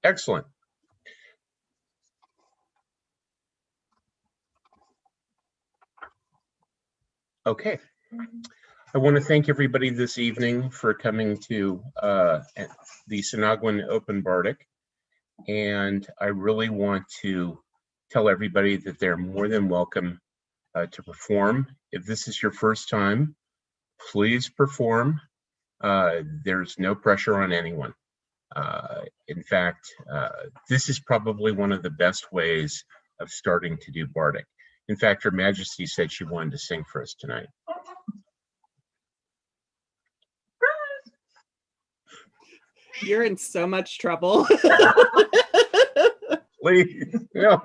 Excellent. Okay. I want to thank everybody this evening for coming to the Cynagua Open Bardic. And I really want to tell everybody that they're more than welcome to perform. If this is your first time, please perform. There's no pressure on anyone. In fact, this is probably one of the best ways of starting to do Bardic. In fact, Her Majesty said she wanted to sing for us tonight. You're in so much trouble. Please, no.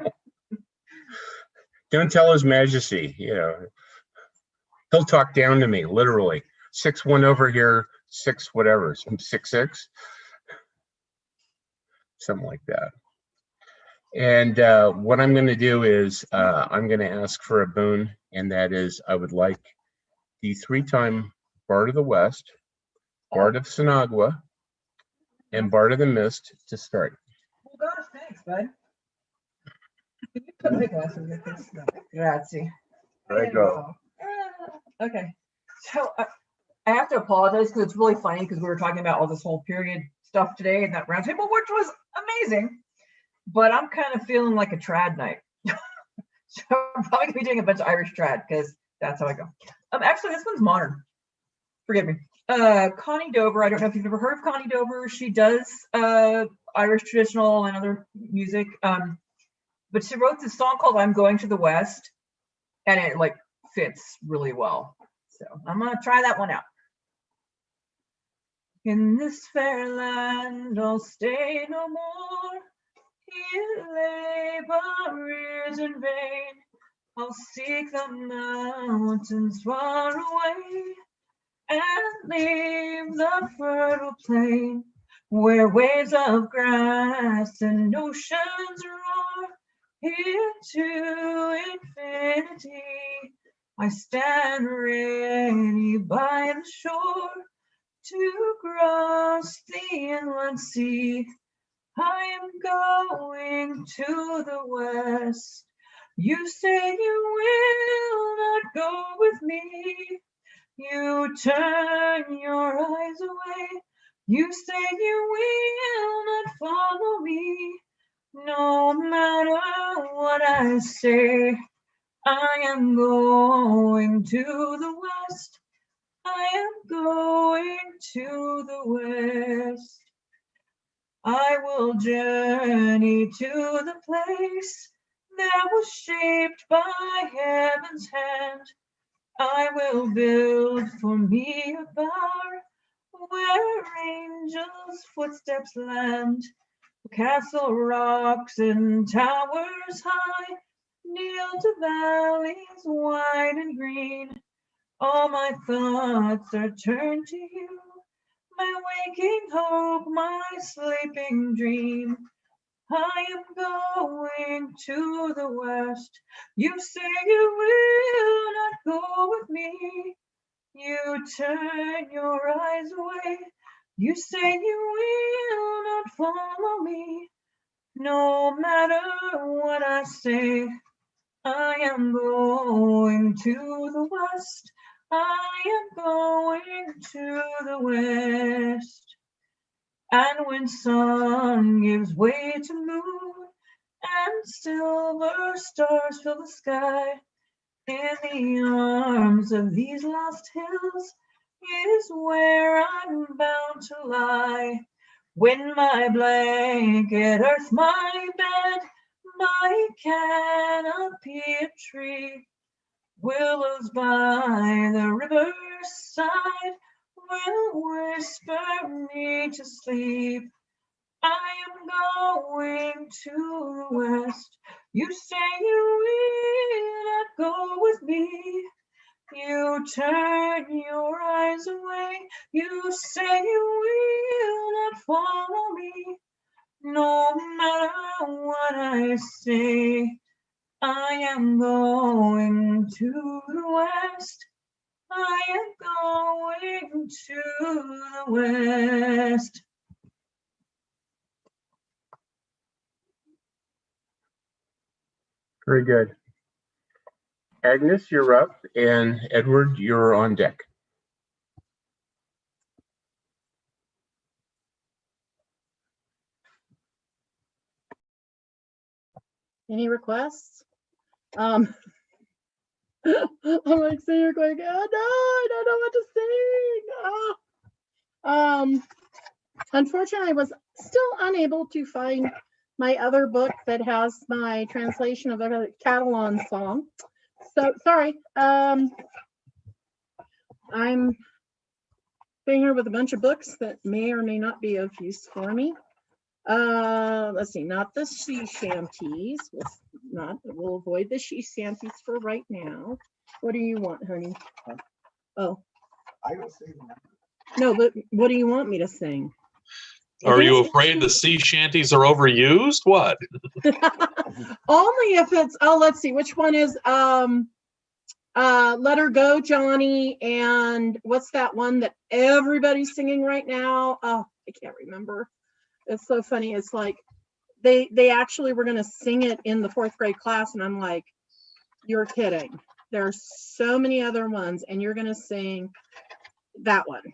Don't tell His Majesty, you know. He'll talk down to me, literally. 6'1" over here, 6 whatever, 6'6", something like that. And what I'm going to do is I'm going to ask for a boon, and that is I would like the 3-time Bard of the West, Bard of Cynagua, and Bard of the Mist to start. Oh gosh, thanks, bud. Can you put my glasses with this? Grazie. There you go. Okay, so I have to apologize because it's really funny because we were talking about all this whole period stuff today in that round table, which was amazing. But I'm kind of feeling like a trad night. So I'm probably gonna be doing a bunch of Irish trad because that's how I go. Actually, this one's modern. Forgive me. Connie Dover. I don't know if you've ever heard of Connie Dover. She does Irish traditional and other music. But she wrote this song called "I'm Going to the West," and it like fits really well. So I'm gonna try that one out. In this fair land, I'll stay no more. Here labor is in vain. I'll seek the mountains far away and leave the fertile plain where waves of grass and oceans roar. Here to infinity I stand ready by the shore to cross the inland sea. I am going to the west. You say you will not go with me. You turn your eyes away. You say you will not follow me. No matter what I say, I am going to the west. I am going to the west. I will journey to the place that was shaped by heaven's hand. I will build for me a bower where angels' footsteps land. Castle rocks and towers high kneel to valleys wide and green. All my thoughts are turned to you, my waking hope, my sleeping dream. I am going to the west. You say you will not go with me. You turn your eyes away. You say you will not follow me. No matter what I say, I am going to the west. I am going to the west. And when sun gives way to moon and silver stars fill the sky, in the arms of these lost hills is where I'm bound to lie. When my blanket earth, my bed, my canopy a tree, willows by the riverside will whisper me to sleep. I am going to the west. You say you will not go with me. You turn your eyes away. You say you will not follow me. No matter what I say, I am going to the west. I am going to the west. Very good. Agnes, you're up, and Edward, you're on deck. Any requests? I'm like sitting here going, oh no, I don't know what to sing. Unfortunately, I was still unable to find my other book that has my translation of the Catalan song. So sorry. I'm sitting here with a bunch of books that may or may not be of use for me. Let's see, not the sea shanties. We'll avoid the sea shanties for right now. What do you want, honey? Oh. I will sing. No, but what do you want me to sing? Are you afraid the sea shanties are overused? What? Only if it's, oh, let's see, which one is Let Her Go, Johnny, and what's that one that everybody's singing right now? Oh, I can't remember. It's so funny. It's like they actually were going to sing it in the 4th grade class, and I'm like, you're kidding. There are so many other ones, and you're going to sing that one.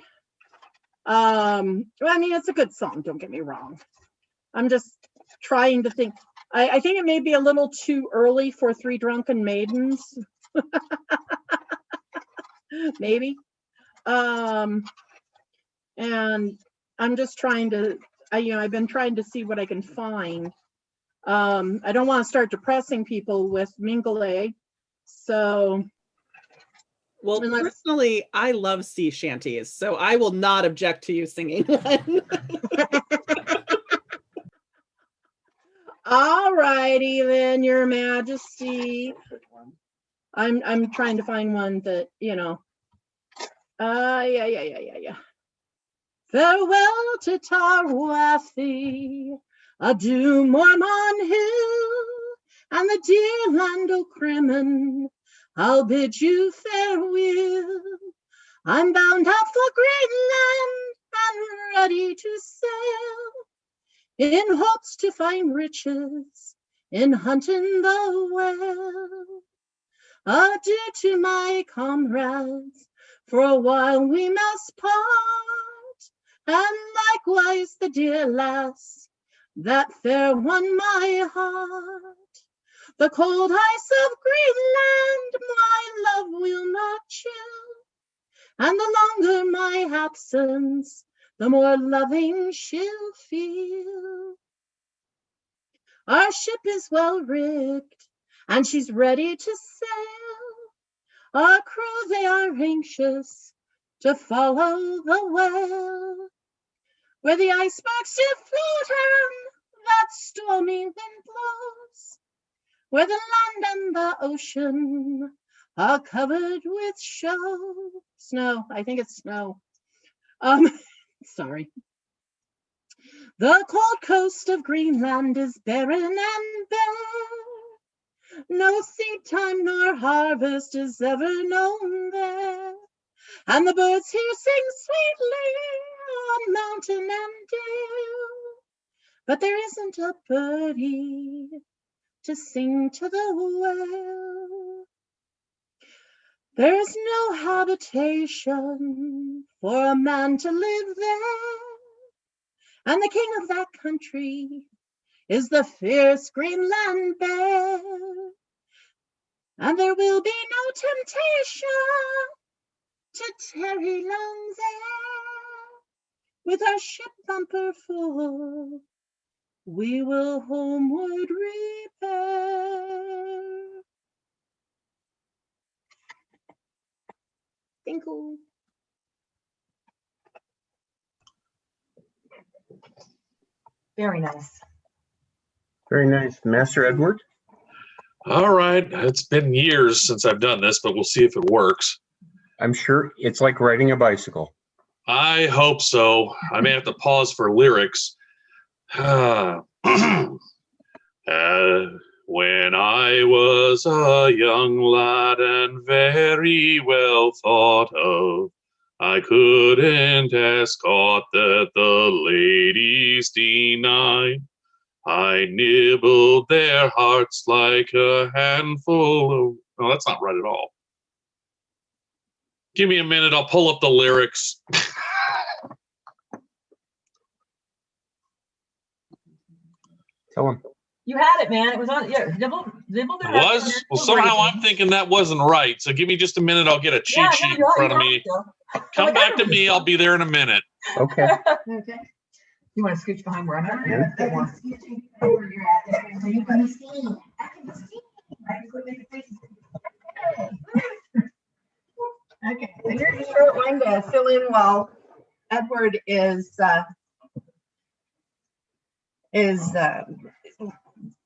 I mean, it's a good song, don't get me wrong. I'm just trying to think. I think it may be a little too early for Three Drunken Maidens. Maybe. And I'm just trying to, I've been trying to see what I can find. I don't want to start depressing people with Mingale. So. Well, personally, I love sea shanties, so I will not object to you singing one. All righty then, Your Majesty. I'm trying to find one that, yeah. Farewell to Tarwathie, adieu Mormon Hill, and the dear land o' Crimmon. I'll bid you farewell. I'm bound out for Greenland and ready to sail, in hopes to find riches in hunting the whale. Adieu to my comrades, for a while we must part, and likewise the dear lass that fair won my heart. The cold ice of Greenland my love will not chill, and the longer my absence, the more loving she'll feel. Our ship is well rigged, and she's ready to sail. Our crew, they are anxious to follow the whale. Where the icebergs do float and that stormy wind blows, where the land and the ocean are covered with snow. I think it's snow. Sorry. The cold coast of Greenland is barren and bare. No seed time nor harvest is ever known there. And the birds here sing sweetly on mountain and dale. But there isn't a birdie to sing to the whale. There's no habitation for a man to live there, and the king of that country is the fierce Greenland bear. And there will be no temptation to tarry long there. With our ship bumper full, we will homeward repair. Thank you. Very nice. Very nice. Master Edward? All right. It's been years since I've done this, but we'll see if it works. I'm sure it's like riding a bicycle. I hope so. I may have to pause for lyrics. When I was a young lad and very well thought of, I couldn't escort that the ladies denied. I nibbled their hearts like a handful of... No, that's not right at all. Give me a minute, I'll pull up the lyrics. Tell him. You had it, man. It was on. Yeah, nibble It was? Well, somehow I'm thinking that wasn't right. So give me just a minute, I'll get a cheat sheet in front of me. Come back to me, I'll be there in a minute. Okay. Okay. You want to scooch behind where I'm at? Yeah. Get more. Where you're at. So you can see. I can see. I can make a face. Okay, so here's a short one to fill in while Edward is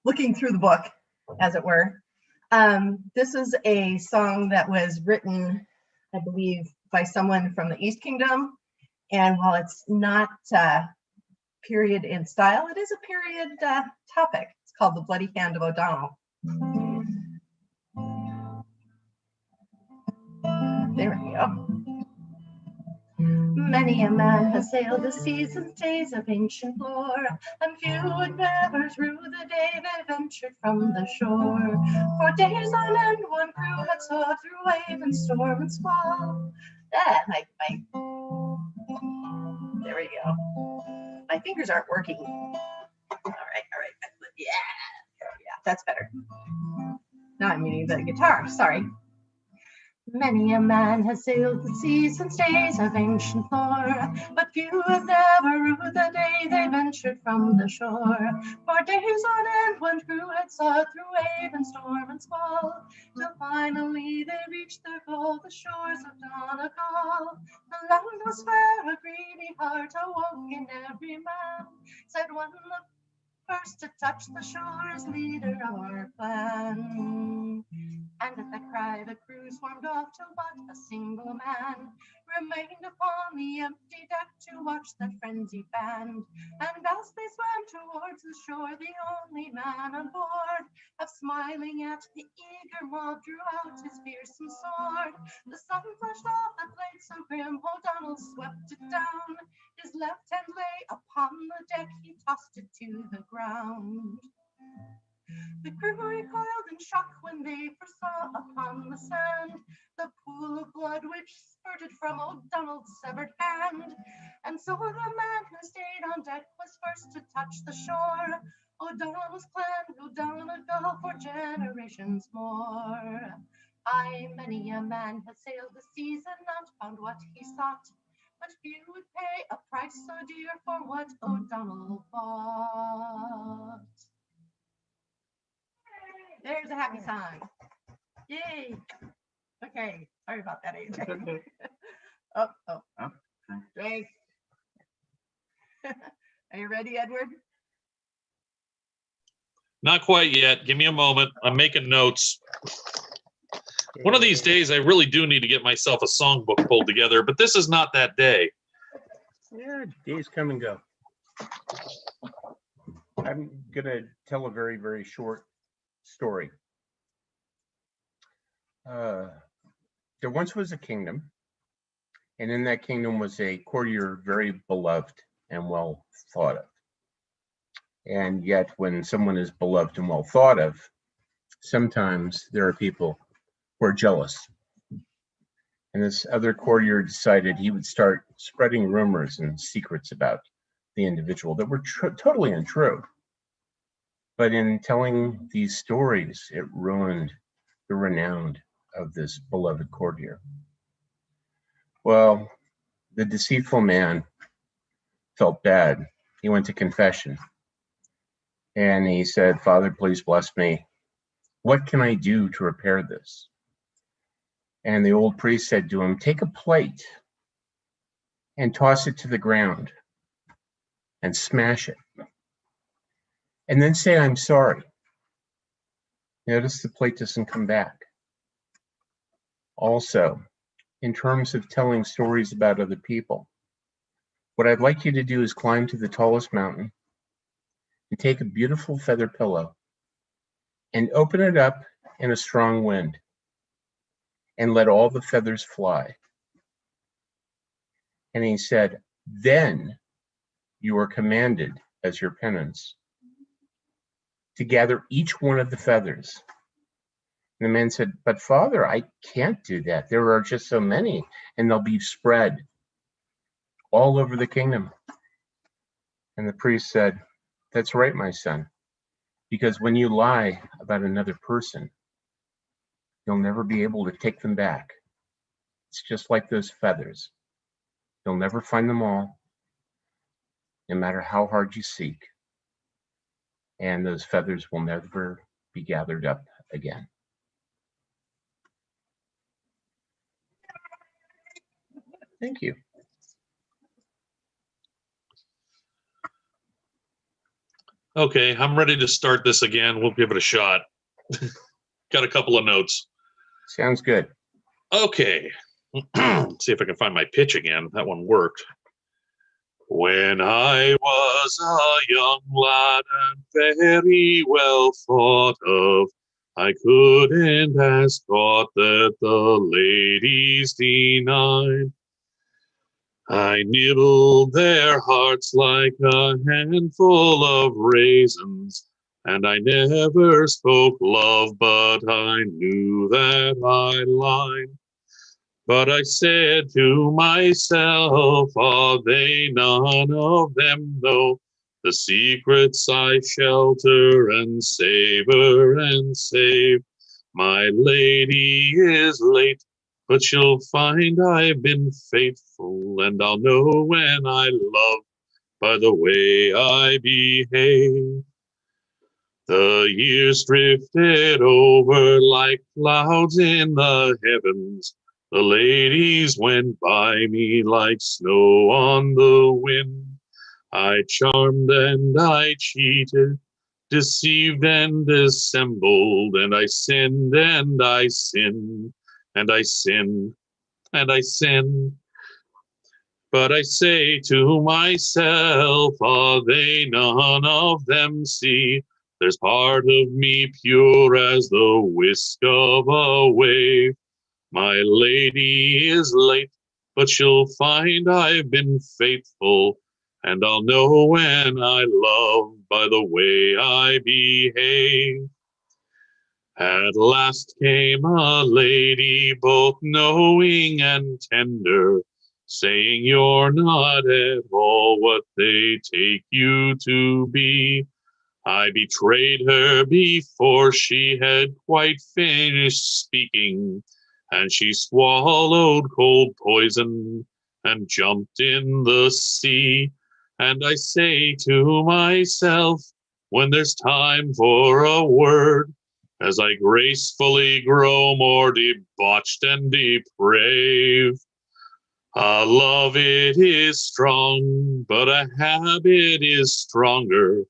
looking through the book, as it were. This is a song that was written, I believe, by someone from the East Kingdom. And while it's not period in style, it is a period topic. It's called The Bloody Hand of O'Donnell. There we go. Many a man has sailed the seas and days of ancient lore, and few would never through the day they ventured from the shore. For days on end one crew had saw through wave and storm and squall. There we go. My fingers aren't working. All right. Yeah, that's better. Now I'm meaning the guitar, sorry. Many a man has sailed the seas since days of ancient lore, but few have never rue the day they ventured from the shore. For days on end one crew had sought through wave and storm and squall, till finally they reached their goal, the shores of Donegal. The land was fair, a greedy heart awoke in every man, said one the first to touch the shore as leader of our clan. And at the cry the crew swarmed off till but a single man remained upon the empty deck to watch that frenzied band. And as they swam towards the shore, the only man on board, half smiling at the eager mob, drew out his fearsome sword. The sun flashed off that blade so grim, O'Donnell swept it down. His left hand lay upon the deck, he tossed it to the ground. The crew recoiled in shock when they first saw upon the sand the pool of blood which spurted from O'Donnell's severed hand. And so the man who stayed on deck was first to touch the shore. O'Donnell's clan, O'Donegal for generations more. Aye, many a man has sailed the seas and not found what he sought, but few would pay a price so dear for what O'Donnell bought. There's a happy song. Yay. Okay, sorry about that, AJ. Okay. Oh. Oh, Great. Are you ready, Edward? Not quite yet. Give me a moment. I'm making notes. One of these days, I really do need to get myself a songbook pulled together, but this is not that day. Yeah, days come and go. I'm gonna tell a very, very short story. There once was a kingdom, and in that kingdom was a courtier very beloved and well thought of. And yet when someone is beloved and well thought of, sometimes there are people who are jealous. And this other courtier decided he would start spreading rumors and secrets about the individual that were totally untrue. But in telling these stories, it ruined the renown of this beloved courtier. Well, the deceitful man felt bad. He went to confession. And he said, "Father, please bless me. What can I do to repair this?" And the old priest said to him, "Take a plate and toss it to the ground and smash it. And then say, 'I'm sorry.'" Notice the plate doesn't come back. Also, in terms of telling stories about other people, what I'd like you to do is climb to the tallest mountain and take a beautiful feather pillow and open it up in a strong wind and let all the feathers fly. And he said, "Then you are commanded as your penance to gather each one of the feathers. And the man said, but Father, I can't do that. There are just so many, and they'll be spread all over the kingdom. And the priest said, that's right, my son, because when you lie about another person, you'll never be able to take them back. It's just like those feathers. You'll never find them all, no matter how hard you seek. And those feathers will never be gathered up again. Thank you. Okay, I'm ready to start this again. We'll give it a shot. Got a couple of notes. Sounds good. Okay. See if I can find my pitch again. That one worked. When I was a young lad and very well thought of, I couldn't ask aught that the ladies denied. I nibbled their hearts like a handful of raisins, and I never spoke love, but I knew that I lied. But I said to myself, are they none of them know the secrets I shelter and savor and save? My lady is late, but she'll find I've been faithful, and I'll know when I love by the way I behave. The years drifted over like clouds in the heavens. The ladies went by me like snow on the wind. I charmed and I cheated, deceived and dissembled, and I sinned and I sinned, and I sinned, and I sinned. But I say to myself, are they none of them see? There's part of me pure as the whisk of a wave. My lady is late, but she'll find I've been faithful, and I'll know when I love by the way I behave. At last came a lady, both knowing and tender, saying you're not at all what they take you to be. I betrayed her before she had quite finished speaking, and she swallowed cold poison and jumped in the sea. And I say to myself, when there's time for a word, as I gracefully grow more debauched and depraved, a love it is strong, but a habit is stronger.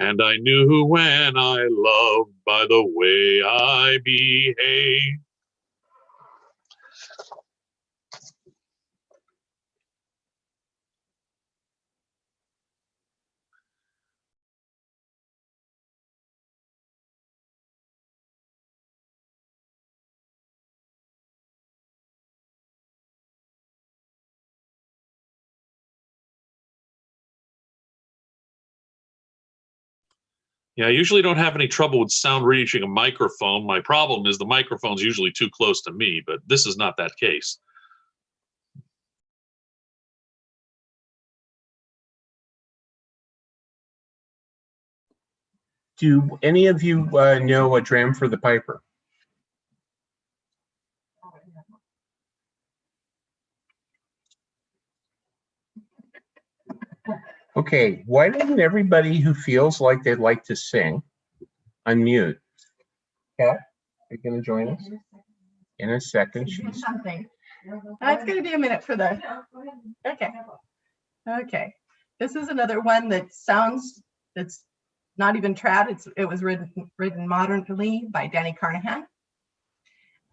And I knew when I loved by the way I behave. Yeah, I usually don't have any trouble with sound reaching a microphone. My problem is the microphone's usually too close to me, but this is not that case. Do any of you know a dram for the piper? Okay, why doesn't everybody who feels like they'd like to sing unmute? Kat, are you going to join us? In a second. She's Something. It's going to be a minute for the. Okay. Okay. This is another one that sounds. It's not even trad. It was written modernly by Danny Carnahan.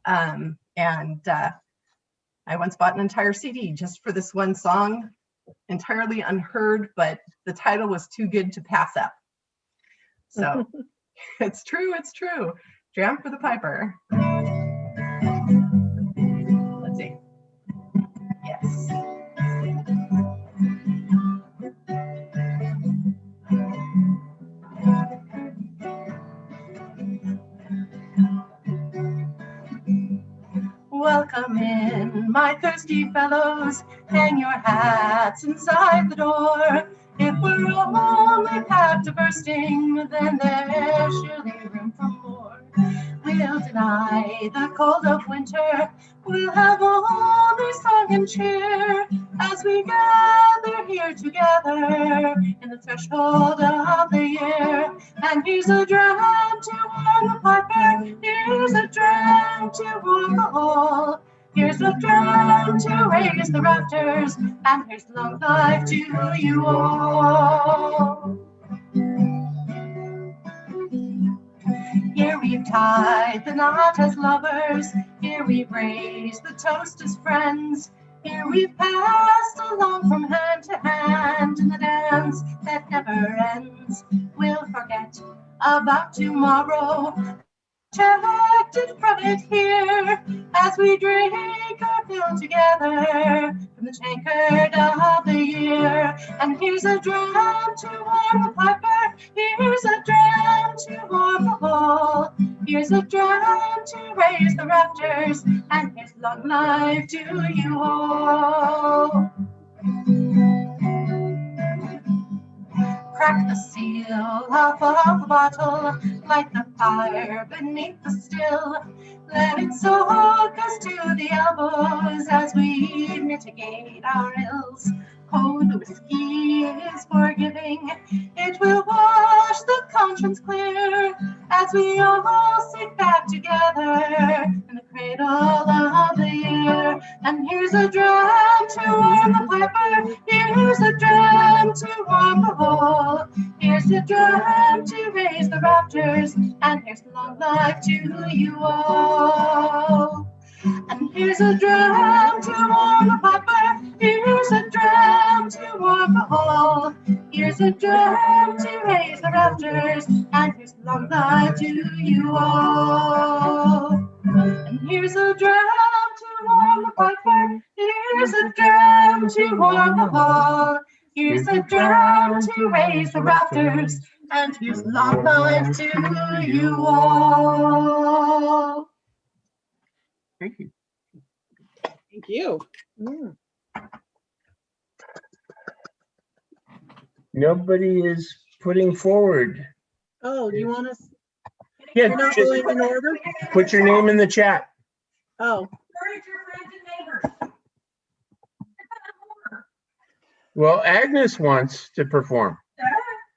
I once bought an entire CD just for this one song, entirely unheard, but the title was too good to pass up. So it's true. It's true. Jam for the Piper. Let's see. Yes. Come in, my thirsty fellows, hang your hats inside the door. If we're only packed to bursting, then there's surely room for more. We'll deny the cold of winter, we'll have only song and cheer as we gather here together in the threshold of the year. And here's a dram to warm the piper, here's a dram to warm the hall. Here's a drum to raise the rafters, and here's long life to you all. Here we've tied the knot as lovers, here we've raised the toast as friends, here we've passed along from hand to hand in the dance that never ends. We'll forget about tomorrow, protected from it here, as we drink our fill together from the tankard of the year. And here's a dram to warm the piper, here's a dram to warm the hall, here's a dram to raise the rafters, and here's long life to you all. Crack the seal off of the bottle, light the fire beneath the still. Let it soak us to the elbows as we mitigate our ills. Oh, the whiskey is forgiving, it will wash the conscience clear as we all sit back together in the cradle of the year. And here's a dram to warm the piper, here's a dram to warm the hall, here's a drum to raise the rafters, and here's long life to you all. And here's a drum to warm the piper, here's a drum to warm the hall, here's a drum to raise the rafters, and here's long life to you all. And here's a drum to warm the piper, here's a drum to warm the hall, here's a drum to raise the rafters, and here's long life to you all. Thank you. Thank you. Nobody is putting forward. Oh, do you want us? Yeah, You're not just going in order? put your name in the chat. Oh, Well, Agnes wants to perform.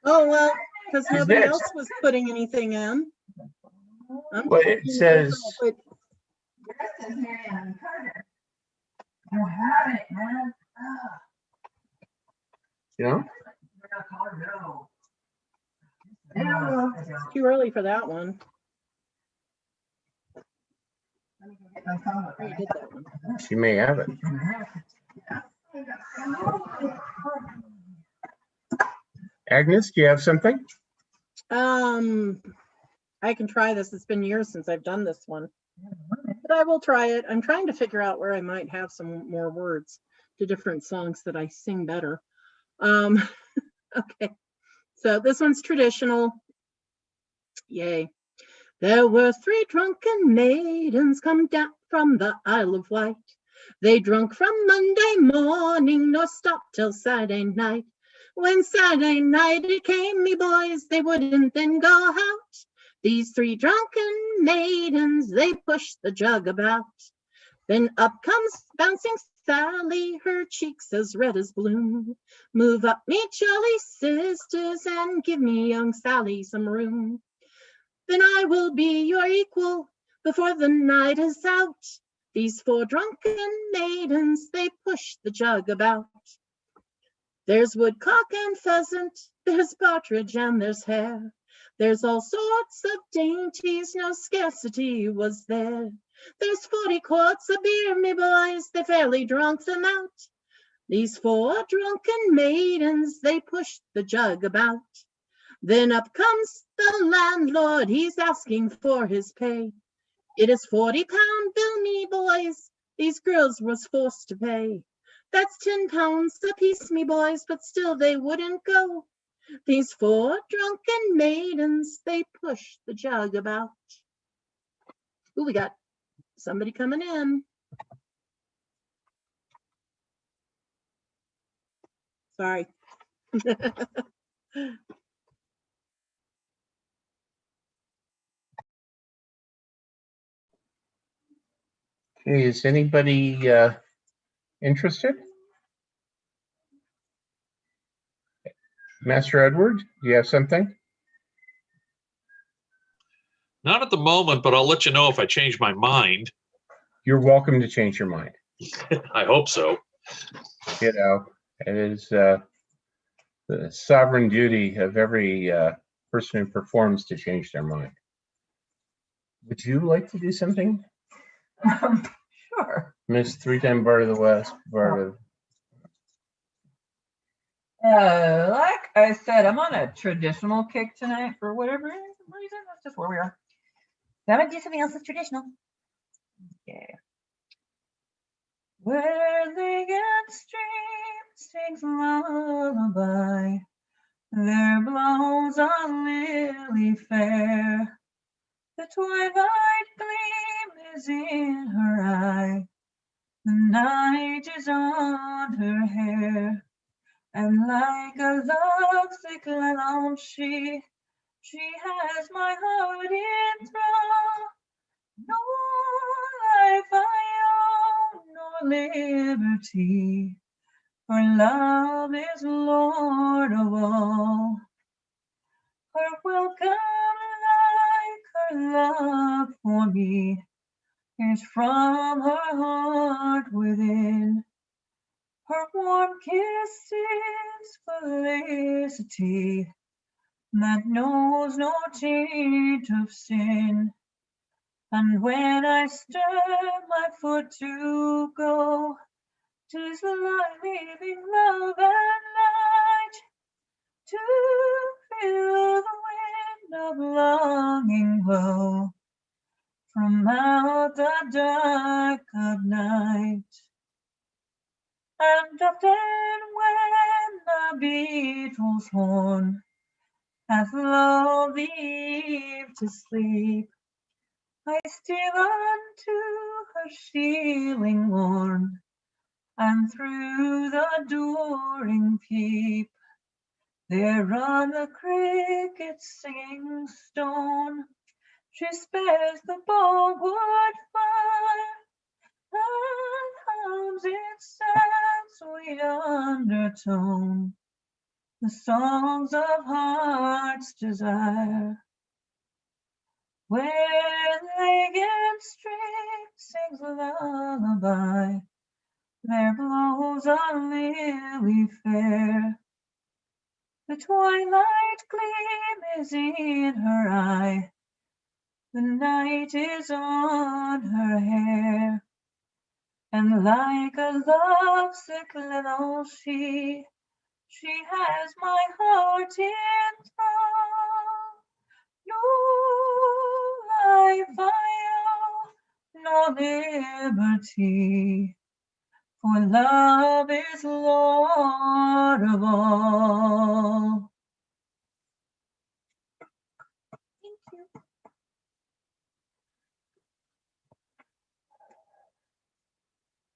oh, well, because Who's nobody next? else was putting anything in. I'm Well, it thinking says, but you know, it's too early for that one. I did that one. she may have it. Agnes, do you have something? I can try this. It's been years since I've done this one, but I will try it. I'm trying to figure out where I might have some more words to different songs that I sing better. Okay, so this one's traditional. Yay. There were 3 drunken maidens come down from the Isle of Wight. They drunk from Monday morning, nor stopped till Saturday night. When Saturday night it came, me boys, they wouldn't then go out. These 3 drunken maidens, they pushed the jug about. Then up comes bouncing Sally, her cheeks as red as bloom. Move up, me jolly sisters, and give me young Sally some room. Then I will be your equal before the night is out. These 4 drunken maidens, they push the jug about. There's woodcock and pheasant, there's partridge and there's hare. There's all sorts of dainties, no scarcity was there. There's 40 quarts of beer, me boys, they fairly drunk them out. These 4 drunken maidens, they pushed the jug about. Then up comes the landlord, he's asking for his pay. It is 40-pound bill, me boys, these girls was forced to pay. That's 10 pounds apiece, me boys, but still they wouldn't go. These 4 drunken maidens, they push the jug about. Ooh, we got somebody coming in. Sorry. Okay, is anybody interested? Master Edward, do you have something? Not at the moment, but I'll let you know if I change my mind. You're welcome to change your mind. I hope so. You know, it is the sovereign duty of every person who performs to change their mind. Would you like to do something, Sure. Miss Three-Time Bard of the West? Bard of... Like I said, I'm on a traditional kick tonight for whatever reason. That's just where we are. So I'm gonna do something else that's traditional. Yeah. Where the young stream sings lullaby, there blows a lily fair. The twilight gleam is in her eye, the night is on her hair, and like a lovesick lamb she has my heart in thrall. No life I own, nor liberty, for love is Lord of all. Her welcome like her love for me is from her heart within. Her warm kisses felicity that knows no taint of sin. And when I stir my foot to go, 'tis the living love and light to feel the wind of longing blow from out the dark of night. And often when the beetle's horn hath lulled the eve to sleep, I steal unto her shieling warm, and through the dooring peep. There on the cricket's singing stone, she spares the bogwood fire, and hums its sad sweet undertone, the songs of heart's desire. Where the Aegean stream sings a lullaby, there blows a lily fair. The twilight gleam is in her eye, the night is on her hair, and like a lovesick little she has my heart in thrall. No life I owe, no liberty, for love is Lord of all. Thank you.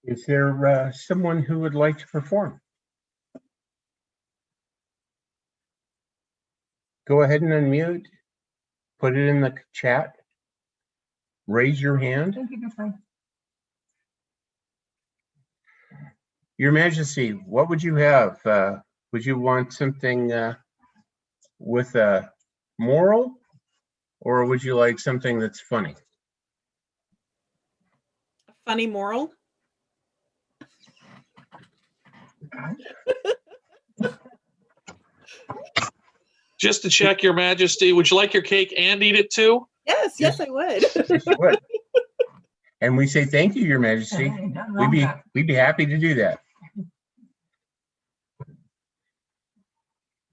Is there someone who would like to perform? Go ahead and unmute, put it in the chat, raise your hand. Thank you, Jeffrey. Your Majesty, what would you have? Would you want something with a moral, or would you like something that's funny? A funny moral? Just to check, Your Majesty, would you like your cake and eat it too? Yes, I would. Yes, you would. And we say thank you, Your Majesty. Hey, nothing wrong with that. We'd be happy to do that.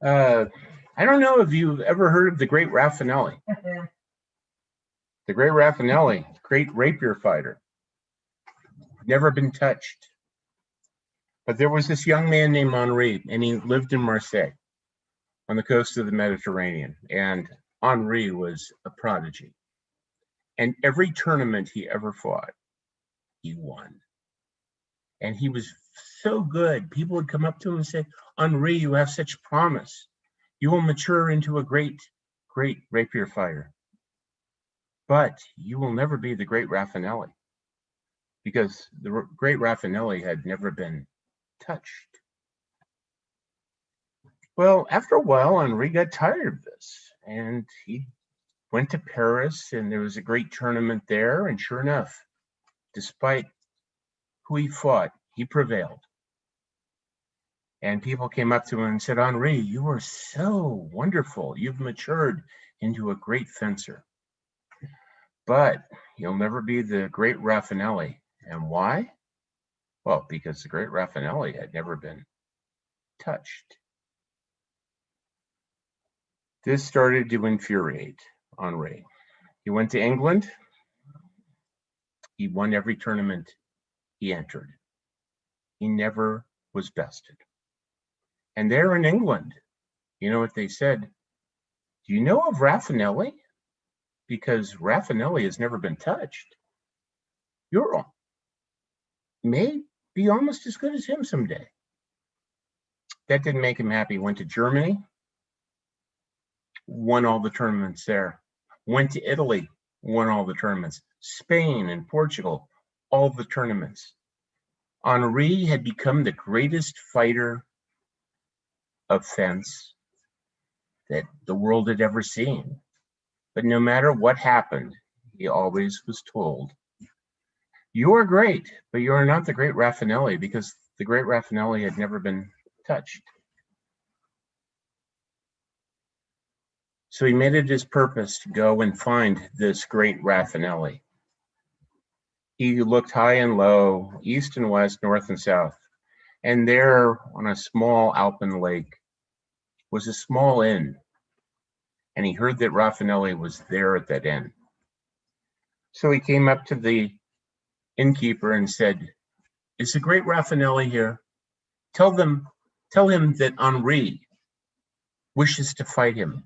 I don't know if you've ever heard of the Great Raffinelli. The Great Raffinelli, great rapier fighter. Never been touched. But there was this young man named Henri, and he lived in Marseille on the coast of the Mediterranean. And Henri was a prodigy. And every tournament he ever fought, he won. And he was so good. People would come up to him and say, Henri, you have such promise. You will mature into a great rapier fighter. But you will never be the great Raffinelli, because the great Raffinelli had never been touched. Well, after a while, Henri got tired of this, and he went to Paris, and there was a great tournament there, and sure enough, despite who he fought, he prevailed. And people came up to him and said, Henri, you are so wonderful. You've matured into a great fencer. But you'll never be the great Raffinelli. And why? Well, because the great Raffinelli had never been touched. This started to infuriate Henri. He went to England. He won every tournament he entered. He never was bested. And there in England, you know what they said? Do you know of Raffinelli? Because Raffinelli has never been touched. You're may be almost as good as him someday. That didn't make him happy. Went to Germany, won all the tournaments there. Went to Italy, won all the tournaments. Spain and Portugal, all the tournaments. Henri had become the greatest fighter of fence that the world had ever seen. But no matter what happened, he always was told, you are great, but you are not the great Raffinelli, because the great Raffinelli had never been touched. So he made it his purpose to go and find this great Raffinelli. He looked high and low, east and west, north and south. And there on a small alpine lake was a small inn. And he heard that Raffinelli was there at that inn. So he came up to the innkeeper and said, is the great Raffinelli here? Tell him that Henri wishes to fight him.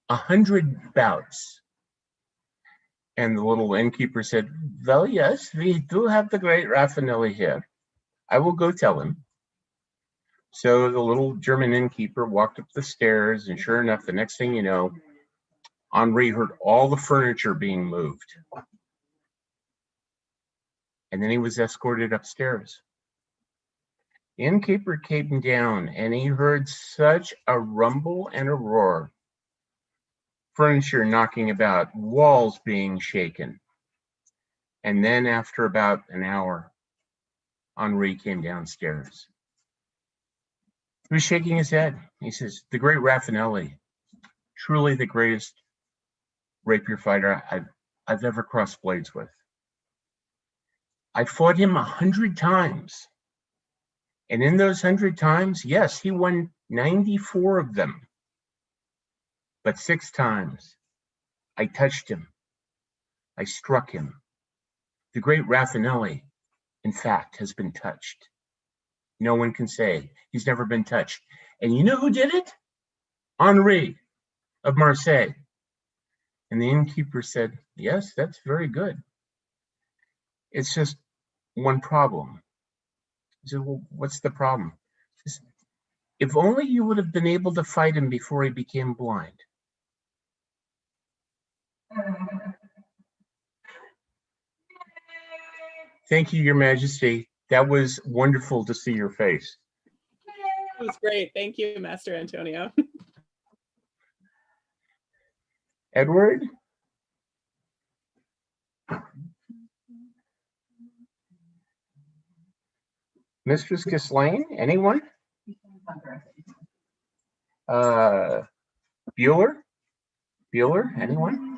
100 bouts. And the little innkeeper said, well, yes, we do have the great Raffinelli here. I will go tell him. So the little German innkeeper walked up the stairs, and sure enough, the next thing you know, Henri heard all the furniture being moved. And then he was escorted upstairs. The innkeeper came down, and he heard such a rumble and a roar. Furniture knocking about, walls being shaken. And then after about an hour, Henri came downstairs. He was shaking his head. He says, the great Raffinelli, truly the greatest rapier fighter I've ever crossed blades with. I fought him 100 times. And in those 100 times, yes, he won 94 of them. But 6 times, I touched him. I struck him. The great Raffinelli, in fact, has been touched. No one can say he's never been touched. And you know who did it? Henri of Marseille. And the innkeeper said, yes, that's very good. It's just one problem. He said, well, what's the problem? He said, if only you would have been able to fight him before he became blind. Thank you, Your Majesty. That was wonderful to see your face. It was great. Thank you, Master Antonio. Edward? Mistress Ghislaine, anyone? Bueller? Bueller, anyone?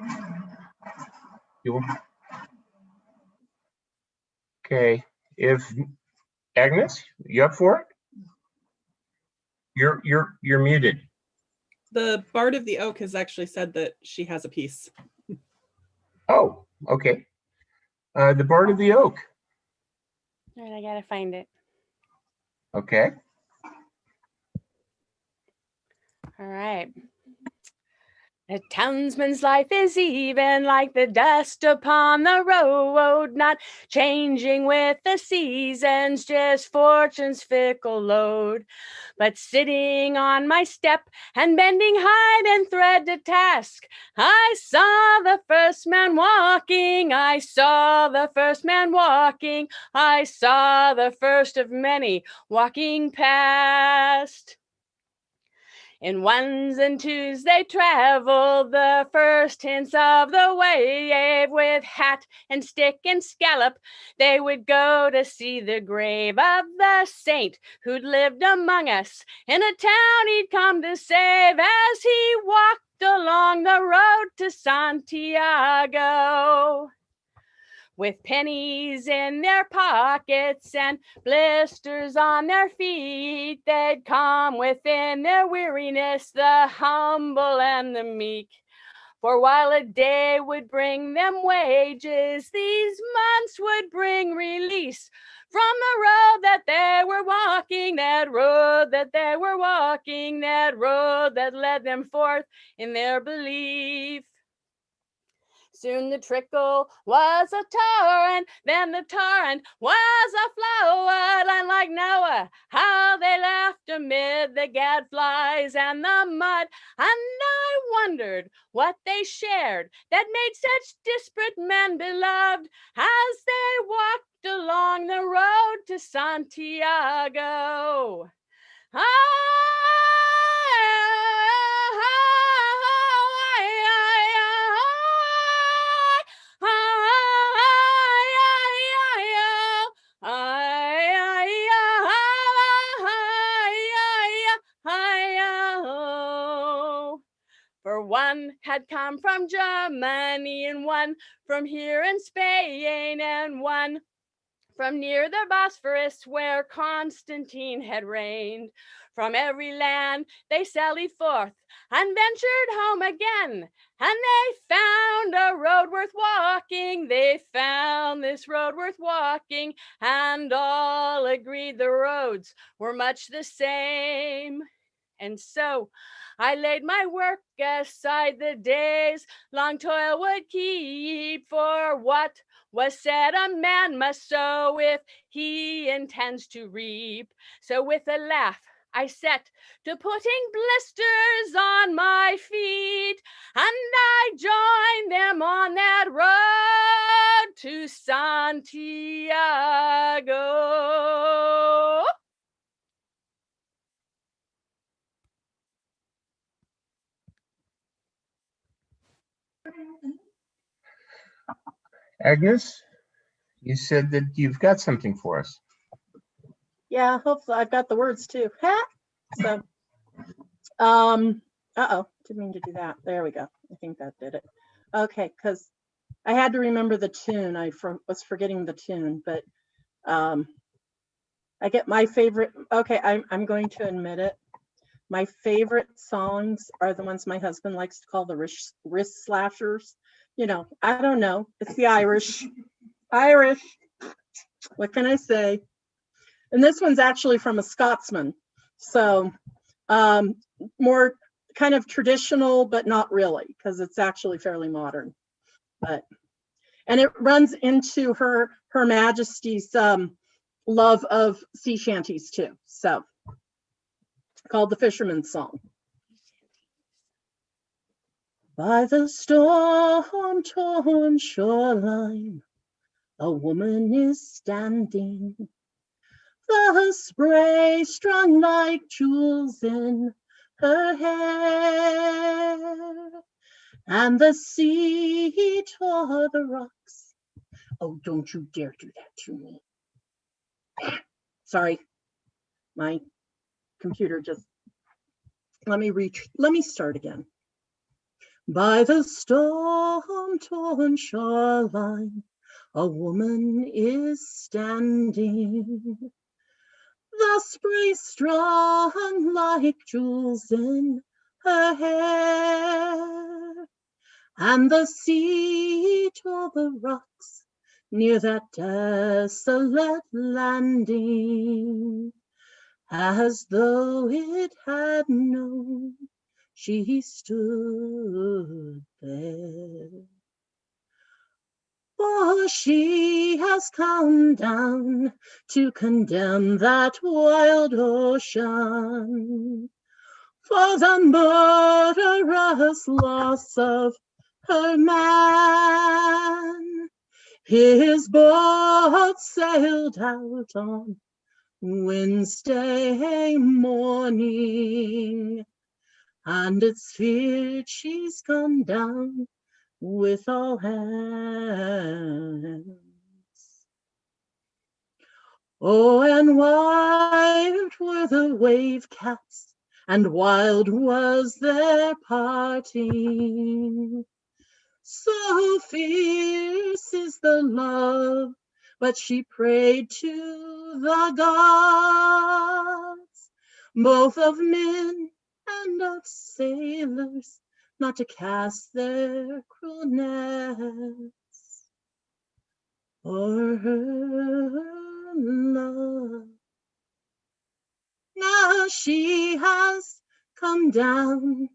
Bueller? Okay, if Agnes, you up for it? You're muted. The Bard of the Oak has actually said that she has a piece. Oh, okay. The Bard of the Oak. All right, I gotta find it. Okay. All right. A townsman's life is even like the dust upon the road, not changing with the seasons, just fortune's fickle load. But sitting on my step and bending hide and thread to task, I saw the first man walking, I saw the first man walking, I saw the first of many walking past. In ones and twos they traveled, the first hints of the way. With hat and stick and scallop, they would go to see the grave of the saint who'd lived among us in a town he'd come to save, as he walked along the road to Santiago. With pennies in their pockets and blisters on their feet, they'd come within their weariness, the humble and the meek. For while a day would bring them wages, these months would bring release from the road that they were walking, that road that they were walking, that road that led them forth in their belief. Soon the trickle was a torrent, then the torrent was a flood, and like Noah, how they laughed amid the gadflies and the mud. And I wondered what they shared that made such disparate men beloved, as they walked along the road to Santiago. For one had come from Germany, and one from here in Spain, and one from near the Bosphorus where Constantine had reigned. From every land they sallied forth and ventured home again, and they found a road worth walking. They found this road worth walking, and all agreed the roads were much the same. And so I laid my work aside, the days long toil would keep, for what was said a man must sow if he intends to reap. So with a laugh I set to putting blisters on my feet, and I joined them on that road to Santiago. Agnes, you said that you've got something for us. Yeah, hopefully I've got the words too. Ha! So, uh-oh, didn't mean to do that. There we go. I think that did it. Okay, because I had to remember the tune. I was forgetting the tune, but I get my favorite. Okay, I'm going to admit it. My favorite songs are the ones my husband likes to call the wrist slashers. You know, I don't know. It's the Irish. Irish. What can I say? And this one's actually from a Scotsman. So more kind of traditional, but not really, because it's actually fairly modern. And it runs into Her Majesty's love of sea shanties too. So called The Fisherman's Song. By the storm-torn shoreline, a woman is standing, the spray strung like jewels in her hair, and the sea tore the rocks. Oh, don't you dare do that to me. Sorry, my computer just, let me start again. By the storm-torn shoreline, a woman is standing, the spray strung like jewels in her hair, and the sea tore the rocks near that desolate landing, as though it had known she stood there. For she has come down to condemn that wild ocean for the murderous loss of her man. His boat sailed out on Wednesday morning, and it's feared she's gone down with all hands. Oh, and wild were the wave cats, and wild was their parting. So fierce is the love, but she prayed to the gods, both of men and of sailors, not to cast their cruel nets o'er her love. Now she has come down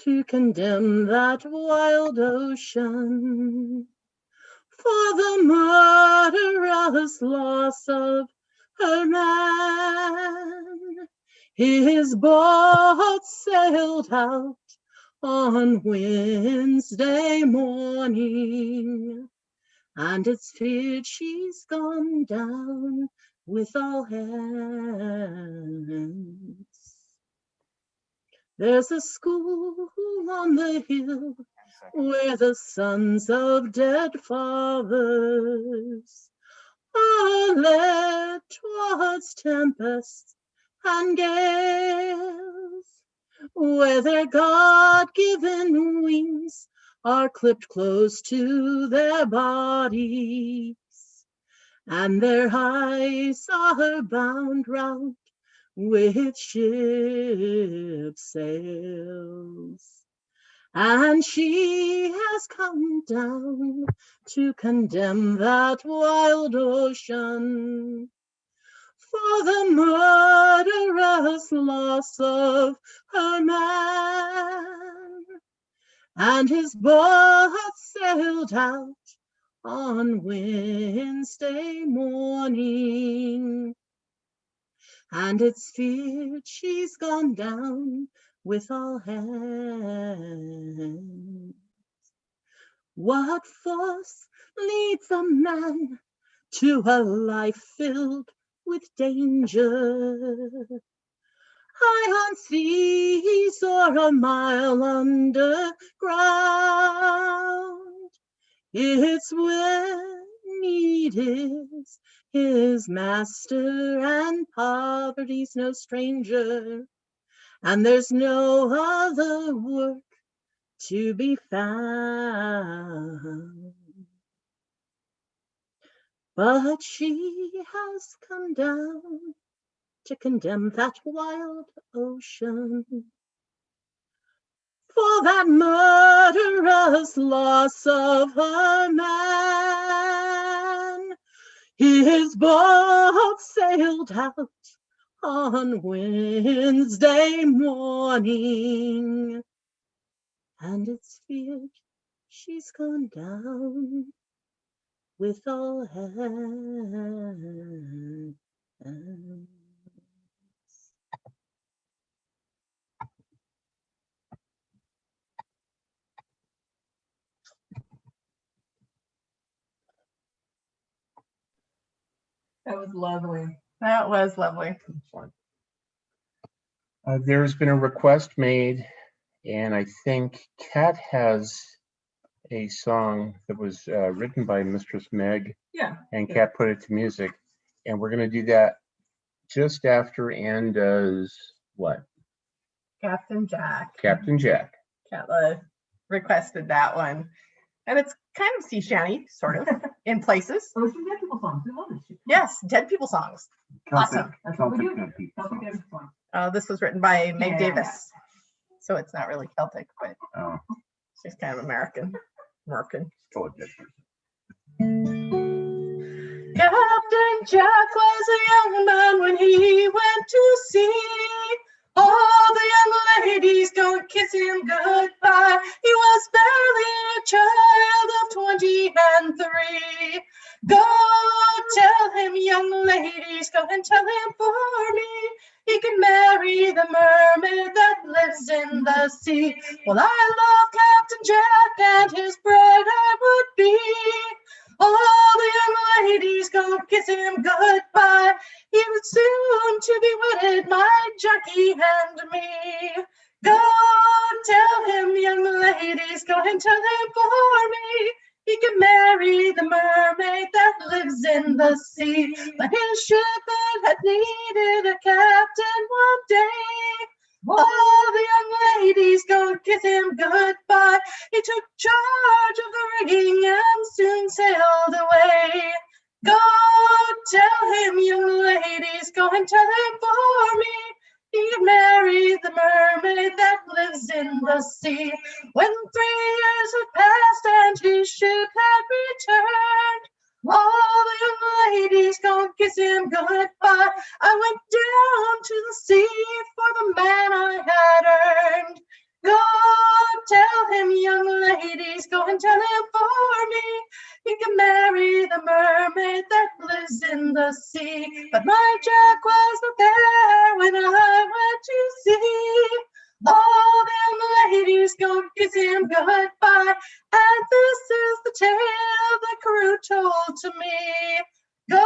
to condemn that wild ocean for the murderous loss of her man. His boat sailed out on Wednesday morning, and it's feared she's gone down with all hands. There's a school on the hill where the sons of dead fathers are led towards tempests and gales, where their God-given wings are clipped close to their bodies, and their eyes are bound round with ship sails. And she has come down to condemn that wild ocean for the murderous loss of her man. And his boat sailed out on Wednesday morning, and it's feared she's gone down with all hands. What force leads a man to a life filled with danger? High on seas or a mile underground? It's when need is his master, and poverty's no stranger, and there's no other work to be found. But she has come down to condemn that wild ocean for that murderous loss of her man. His boat sailed out on Wednesday morning, and it's feared she's gone down with all hands. That was lovely. That was lovely. There's been a request made, and I think Kat has a song that was written by Mistress Meg, Yeah. and Kat put it to music, and we're going to do that just after Anne does what? Captain Jack. Captain Jack. Katla requested that one. And it's kind of sea shanty, sort of, in places. Oh, it's some dead people songs. We love this shit. Yes, dead people songs. Awesome. That's what we do. Celtic dead people songs. This was written by Meg Yeah. Davis. So it's not really Celtic, but she's kind of American. Captain Jack was a young man when he went to sea. All the young ladies go and kiss him goodbye. He was barely a child of 23. Go tell him, young ladies, go and tell him for me. He can marry the mermaid that lives in the sea. Well, I love Captain Jack, and his bride I would be. All the young ladies go kiss him goodbye. He was soon to be wedded, my Jackie and me. Go tell him, young ladies, go and tell him for me. He can marry the mermaid that lives in the sea. But his ship it had needed a captain one day. All the young ladies go kiss him goodbye. He took charge of the rigging and soon sailed away. Go tell him, young ladies, go and tell him for me. He married the mermaid that lives in the sea. When 3 years had passed and his ship had returned, all the young ladies go kiss him goodbye. I went down to the sea for the man I had earned. Go tell him, young ladies, go and tell him for me. He can marry the mermaid that lives in the sea. But my Jack was not there when I went to sea. All the young ladies go kiss him goodbye. And this is the tale the crew told to me. Go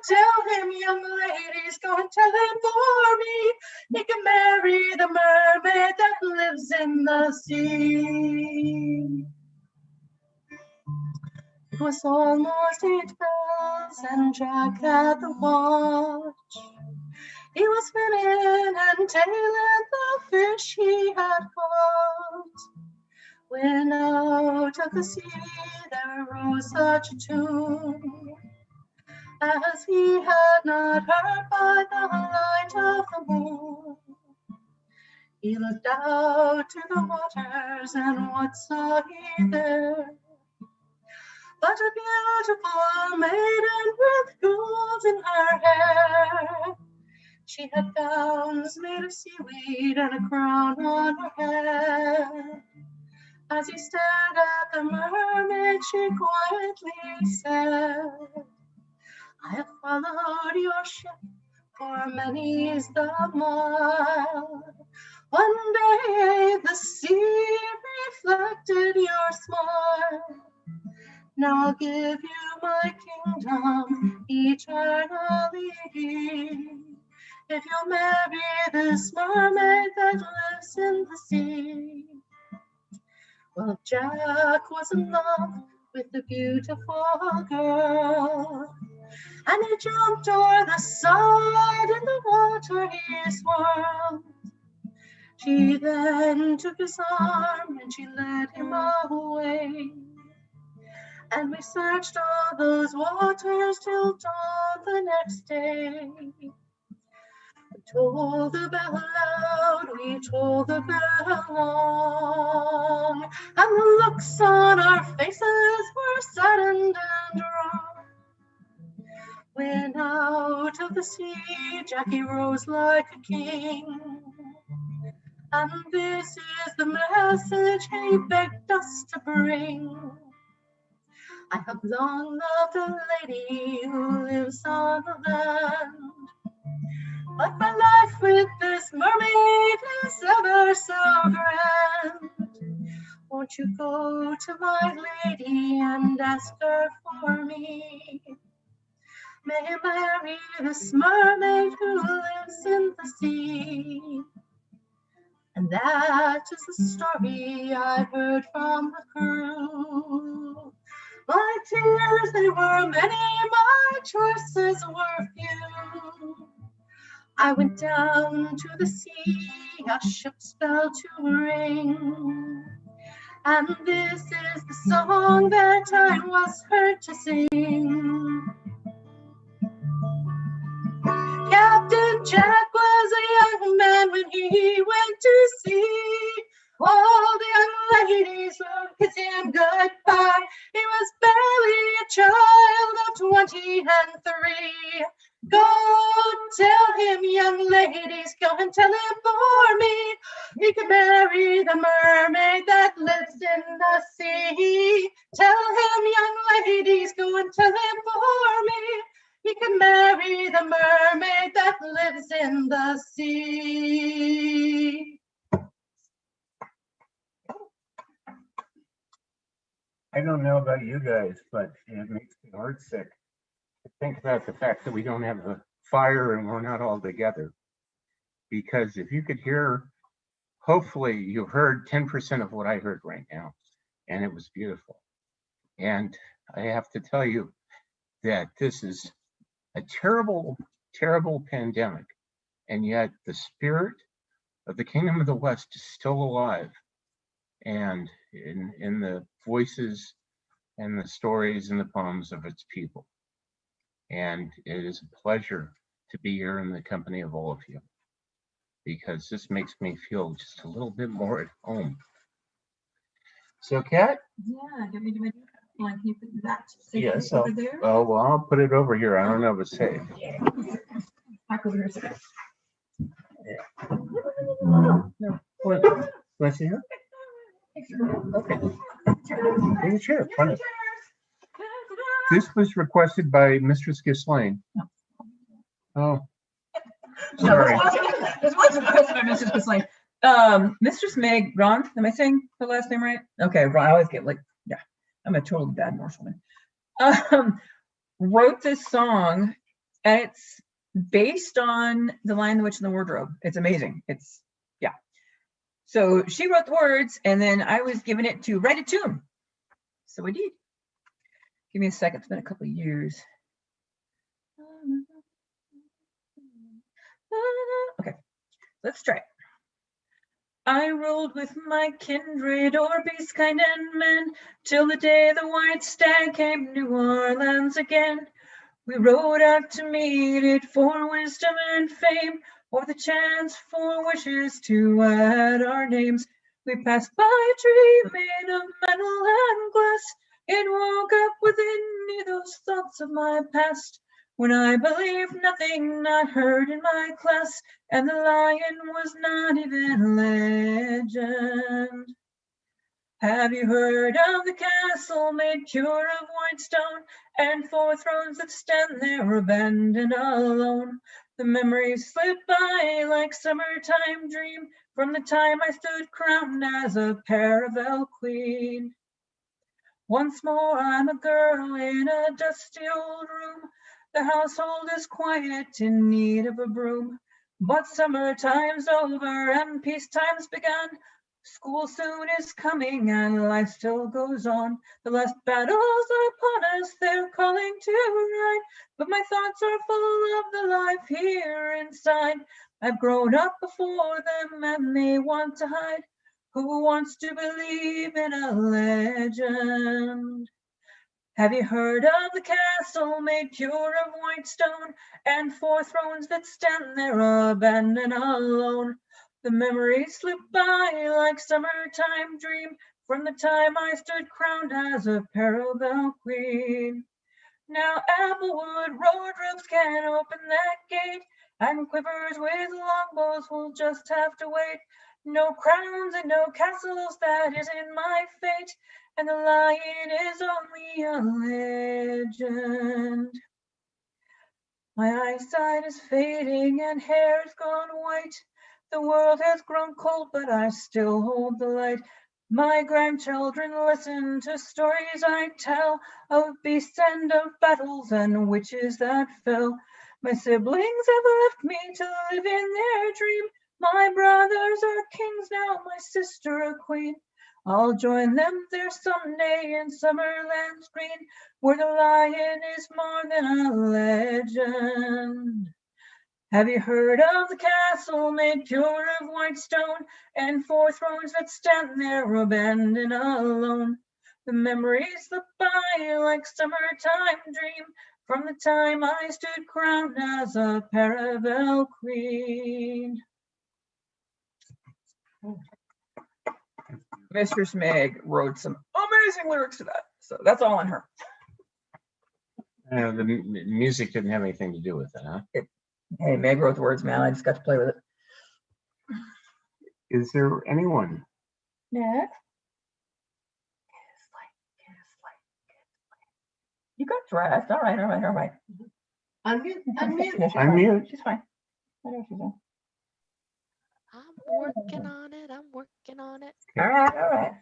tell him, young ladies, go and tell him for me. He can marry the mermaid that lives in the sea. It was almost 8 bells and Jack had the watch. He was spinning and tailing the fish he had caught. When out of the sea there arose such a tune as he had not heard by the light of the moon. He looked out to the waters, and what saw he there? But a beautiful maiden with gold in her hair. She had gowns made of seaweed and a crown on her head. As he stared at the mermaid, she quietly said, I have followed your ship for many's the mile. One day the sea reflected your smile. Now I'll give you my kingdom eternally, if you'll marry this mermaid that lives in the sea. Well, Jack was in love with the beautiful girl, and he jumped o'er the side, in the water he swirled. She then took his arm and she led him away, and we searched all those waters till dawn the next day. We tolled the bell loud, we tolled the bell long, and the looks on our faces were saddened and wrong. When out of the sea Jackie rose like a king, and this is the message he begged us to bring. I have long loved a lady who lives on the land, but my life with this mermaid is ever so grand. Won't you go to my lady and ask her for me? May I marry this mermaid who lives in the sea. And that is the story I heard from the crew. My tears, they were many, my choices were few. I went down to the sea, a ship's bell to ring, and this is the song that I was heard to sing. Captain Jack was a young man when he went to sea. All the young ladies would kiss him goodbye. He was barely a child of 23. Go tell him, young ladies, go and tell him for me. He can marry the mermaid that lives in the sea. Tell him, young ladies, go and tell him for me. He can marry the mermaid that lives in the sea. I don't know about you guys, but it makes me heart sick to think about the fact that we don't have a fire and we're not all together. Because if you could hear, hopefully you heard 10% of what I heard right now, and it was beautiful. And I have to tell you that this is a terrible, terrible pandemic, and yet the spirit of the Kingdom of the West is still alive, and in the voices and the stories and the poems of its people. And it is a pleasure to be here in the company of all of you, because this makes me feel just a little bit more at home. So, Kat? Yeah, give me my line. Can you put that Yes. over there? Oh, well, I'll put it over here. I don't know if it's safe. Yeah. Back over here. What? Want to see her? Okay. Take a chair. Funny. This was requested by Mistress Ghislaine. Oh, sorry. This was requested by Mrs. Ghislaine. Mistress Meg Ron, am I saying her last name right? Okay, Ron. I always get like, yeah, I'm a totally bad Norsewoman. Wrote this song, and it's based on The Lion, the Witch, and the Wardrobe. It's amazing. It's, yeah. So she wrote the words, and then I was given it to write a tune. So I did. Give me a second. It's been a couple of years. Okay, let's try it. I rolled with my kindred o'er beasts, kind and men, till the day the white stag came New Orleans again. We rode out to meet it for wisdom and fame, or the chance for wishes to add our names. We passed by a tree made of metal and glass. It woke up within me those thoughts of my past, when I believed nothing not heard in my class, and the lion was not even legend. Have you heard of the castle made pure of white stone, and 4 thrones that stand there abandoned alone? The memories slip by like summertime dream, from the time I stood crowned as a Paravel queen. Once more I'm a girl in a dusty old room. The household is quiet, in need of a broom. But summertime's over and peacetime's begun. School soon is coming and life still goes on. The last battles are upon us, they're calling to ride. But my thoughts are full of the life here inside. I've grown up before them and they want to hide. Who wants to believe in a legend? Have you heard of the castle made pure of white stone, and 4 thrones that stand there abandoned alone? The memories slip by like summertime dream, from the time I stood crowned as a Paravel queen. Now Applewood road roofs can open that gate, and quivers with longbows will just have to wait. No crowns and no castles, that isn't my fate, and the lion is only a legend. My eyesight is fading and hair is gone white. The world has grown cold, but I still hold the light. My grandchildren listen to stories I tell, of beasts and of battles and witches that fell. My siblings have left me to live in their dream. My brothers are kings now, my sister a queen. I'll join them there someday in Summerland's green, where the lion is more than a legend. Have you heard of the castle made pure of white stone, and 4 thrones that stand there abandoned alone? The memories slip by like summertime dream, from the time I stood crowned as a Paravel queen. Mistress Meg wrote some amazing lyrics to that, so that's all on her. The music didn't have anything to do with it, huh? Hey, Meg wrote the words, man. I just got to play with it. Is there anyone? Next. You got dressed. All right. Unmute. No, she's I'm fine. mute. She's fine. I know she's on. I'm working on it. I'm working on it. All right.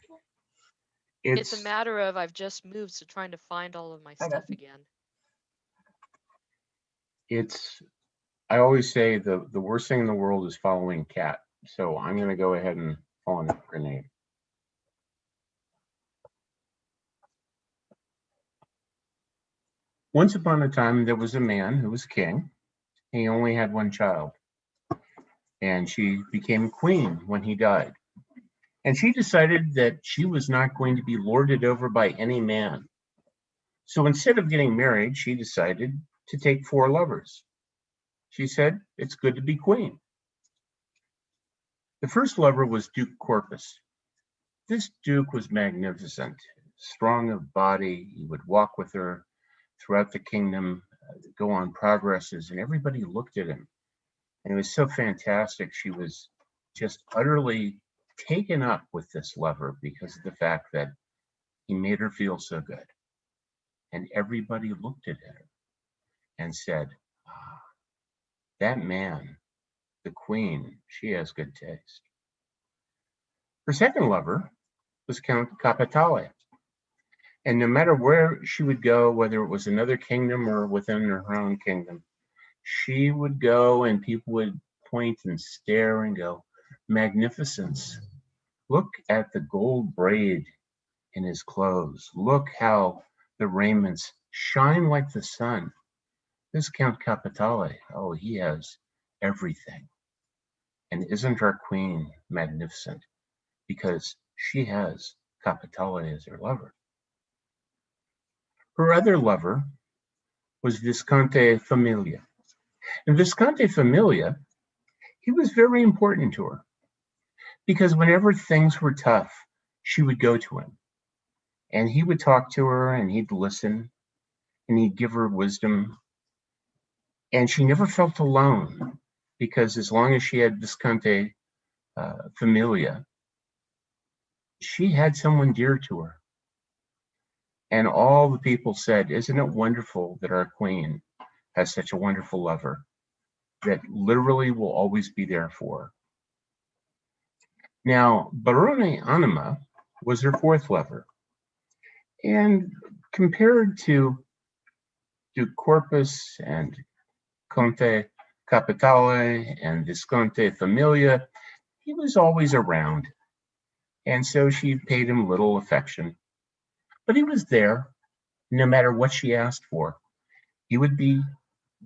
It's a matter of I've just moved, so trying to find all of my I got stuff you. again. I always say the worst thing in the world is following cat. So I'm going to go ahead and fall on a grenade. Once upon a time, there was a man who was king. He only had one child. And she became queen when he died. And she decided that she was not going to be lorded over by any man. So instead of getting married, she decided to take 4 lovers. She said, it's good to be queen. The first lover was Duke Corpus. This Duke was magnificent, strong of body. He would walk with her throughout the kingdom, go on progresses, and everybody looked at him. And it was so fantastic. She was just utterly taken up with this lover because of the fact that he made her feel so good. And everybody looked at her and said, that man, the queen, she has good taste. Her second lover was Count Capitale. And no matter where she would go, whether it was another kingdom or within her own kingdom, she would go and people would point and stare and go, magnificence. Look at the gold braid in his clothes. Look how the raiments shine like the sun. This Count Capitale, oh, he has everything. And isn't our queen magnificent? Because she has Capitale as her lover. Her other lover was Visconti Familia. And Visconti Familia, he was very important to her because whenever things were tough, she would go to him and he would talk to her and he'd listen and he'd give her wisdom. And she never felt alone because as long as she had Visconti Familia, she had someone dear to her. And all the people said, isn't it wonderful that our queen has such a wonderful lover that literally will always be there for her. Now, Barone Anima was her 4th lover. And compared to Duke Corpus and Conte Capitale and Visconti Familia, he was always around. And so she paid him little affection. But he was there no matter what she asked for. He would be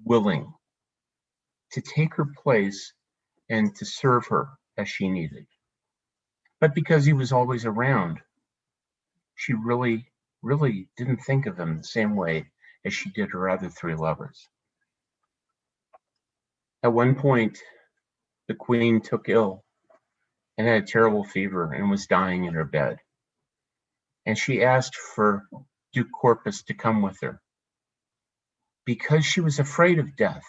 willing to take her place and to serve her as she needed. But because he was always around, she really didn't think of him the same way as she did her other 3 lovers. At one point, the queen took ill and had a terrible fever and was dying in her bed. And she asked for Duke Corpus to come with her because she was afraid of death.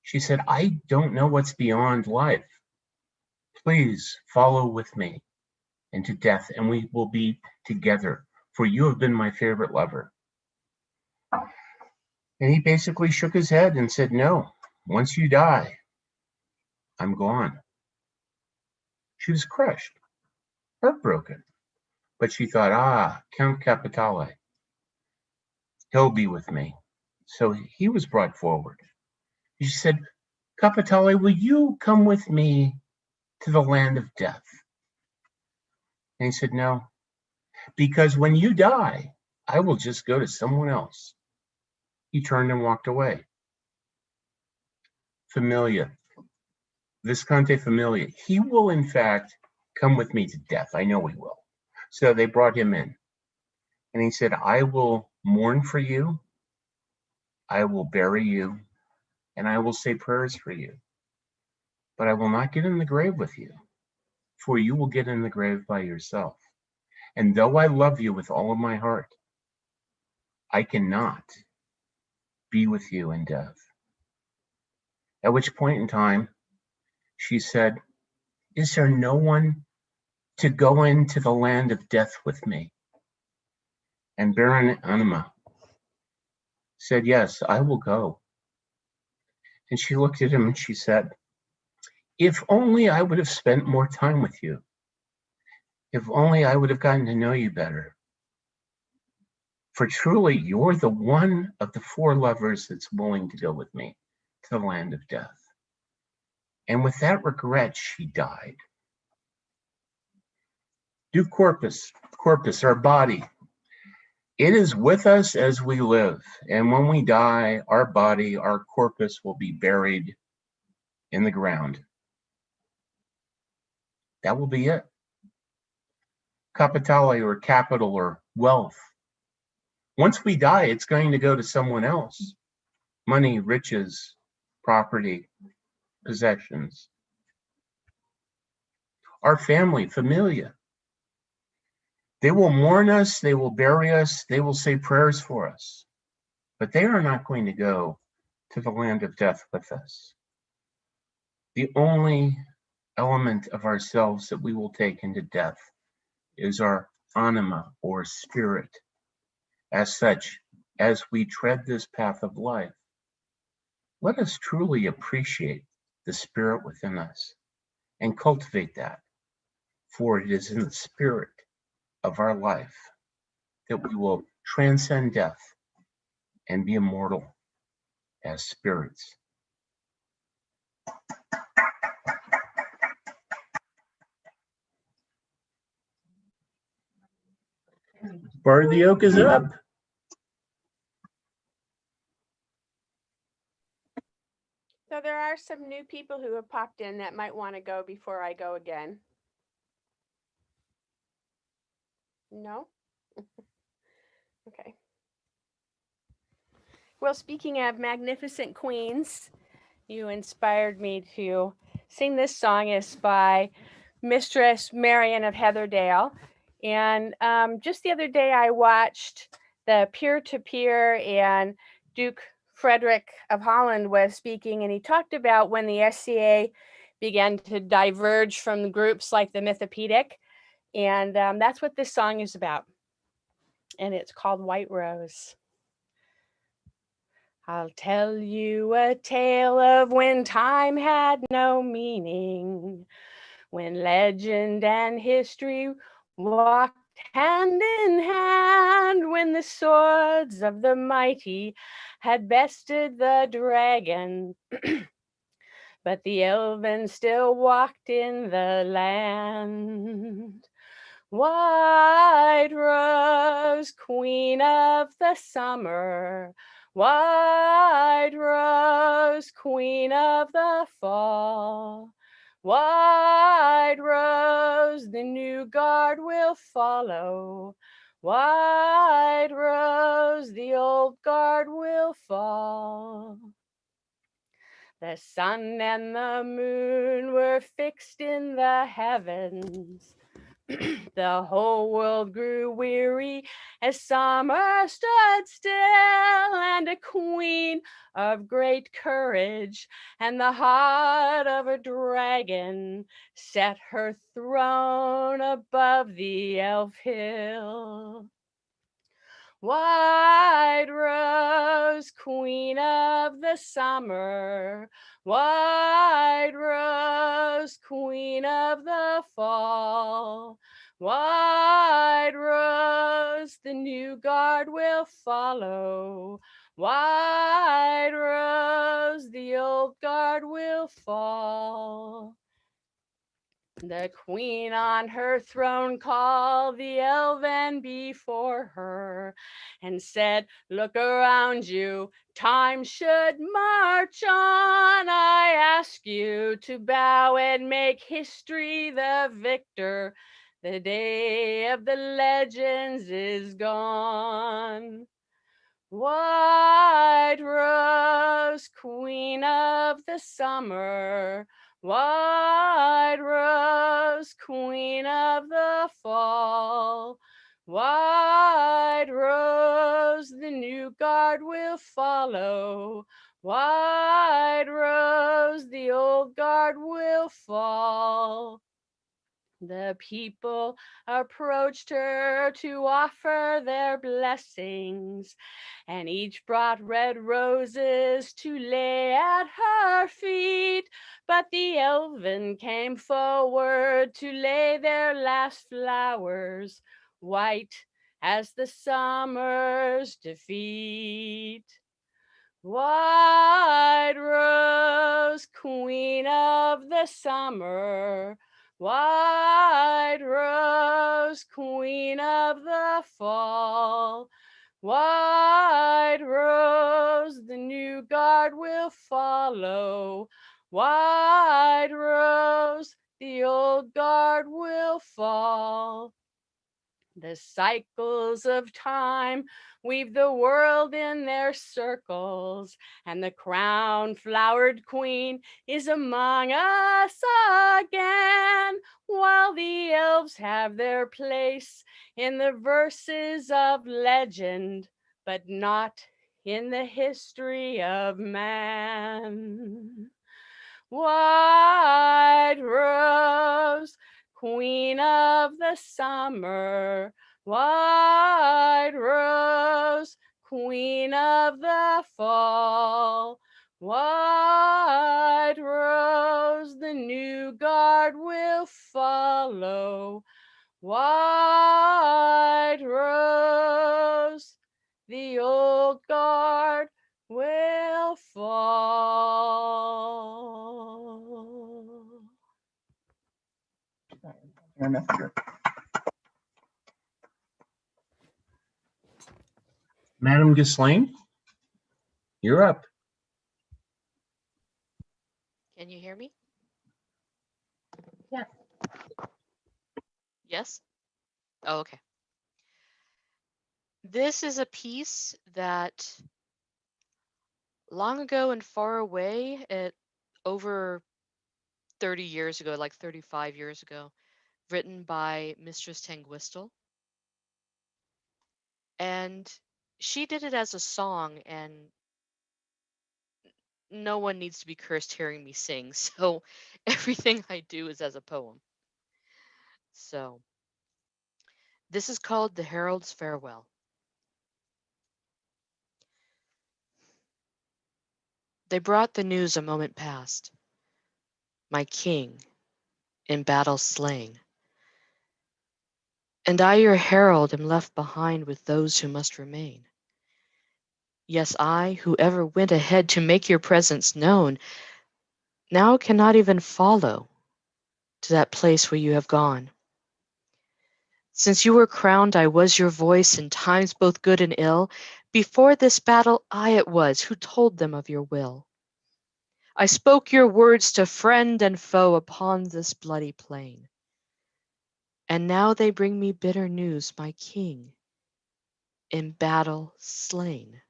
She said, I don't know what's beyond life. Please follow with me into death and we will be together, for you have been my favorite lover. And he basically shook his head and said, no, once you die, I'm gone. She was crushed, heartbroken, but she thought, Count Capitale, he'll be with me. So he was brought forward. She said, Capitale, will you come with me to the land of death? And he said, no, because when you die, I will just go to someone else. He turned and walked away. Familia, Visconti Familia, he will in fact come with me to death. I know he will. So they brought him in. And he said, I will mourn for you. I will bury you. And I will say prayers for you. But I will not get in the grave with you, for you will get in the grave by yourself. And though I love you with all of my heart, I cannot be with you in death. At which point in time, she said, is there no one to go into the land of death with me? And Baron Anima said, yes, I will go. And she looked at him and she said, if only I would have spent more time with you. If only I would have gotten to know you better. For truly, you're the one of the four lovers that's willing to go with me to the land of death. And with that regret, she died. Do corpus, our body. It is with us as we live. And when we die, our body, our corpus will be buried in the ground. That will be it. Capitale or capital or wealth. Once we die, it's going to go to someone else. Money, riches, property, possessions. Our family, familia. They will mourn us, they will bury us, they will say prayers for us. But they are not going to go to the land of death with us. The only element of ourselves that we will take into death is our anima or spirit. As such, as we tread this path of life, let us truly appreciate the spirit within us and cultivate that, for it is in the spirit of our life that we will transcend death and be immortal as spirits. Bar of the Oak is up. So there are some new people who have popped in that might want to go before I go again. No? Okay. Well, speaking of magnificent queens, you inspired me to sing this song. It's by Mistress Marian of Heatherdale. And just the other day, I watched the peer-to-peer, and Duke Frederick of Holland was speaking, and he talked about when the SCA began to diverge from groups like the Mythopedic. And that's what this song is about. And it's called White Rose. I'll tell you a tale of when time had no meaning, when legend and history walked hand in hand, when the swords of the mighty had bested the dragon, but the elven still walked in the land. White Rose, queen of the summer, White Rose, queen of the fall, White Rose, the new guard will follow, White Rose, the old guard will fall. The sun and the moon were fixed in the heavens. The whole world grew weary as summer stood still, and a queen of great courage and the heart of a dragon set her throne above the elf hill. White Rose, queen of the summer, White Rose, queen of the fall, White Rose, the new guard will follow, White Rose, the old guard will fall. The queen on her throne called the elven before her and said, look around you, time should march on. I ask you to bow and make history the victor. The day of the legends is gone. White Rose, queen of the summer, White Rose, queen of the fall, White rose, the new guard will follow. White rose, the old guard will fall. The people approached her to offer their blessings, and each brought red roses to lay at her feet. But the elven came forward to lay their last flowers, white as the summer's defeat. White rose, queen of the summer, white rose, queen of the fall. White rose, the new guard will follow. White rose, the old guard will fall. The cycles of time weave the world in their circles, and the crown-flowered queen is among us again, while the elves have their place in the verses of legend, but not in the history of man. White rose, queen of the summer, white rose, queen of the fall. White rose, the new guard will follow. White rose, the old guard will fall. Madam Ghislaine, you're up. Can you hear me? Yes. Yes? Oh, okay. This is a piece that long ago and far away, over 30 years ago, like 35 years ago, written by Mistress Tangwistle. And she did it as a song, and no one needs to be cursed hearing me sing, so everything I do is as a poem. So this is called The Herald's Farewell. They brought the news a moment past, my king in battle slain. And I, your herald, am left behind with those who must remain. Yes, I, who ever went ahead to make your presence known, now cannot even follow to that place where you have gone. Since you were crowned, I was your voice in times both good and ill. Before this battle, I it was who told them of your will. I spoke your words to friend and foe upon this bloody plain. And now they bring me bitter news, my king, in battle slain.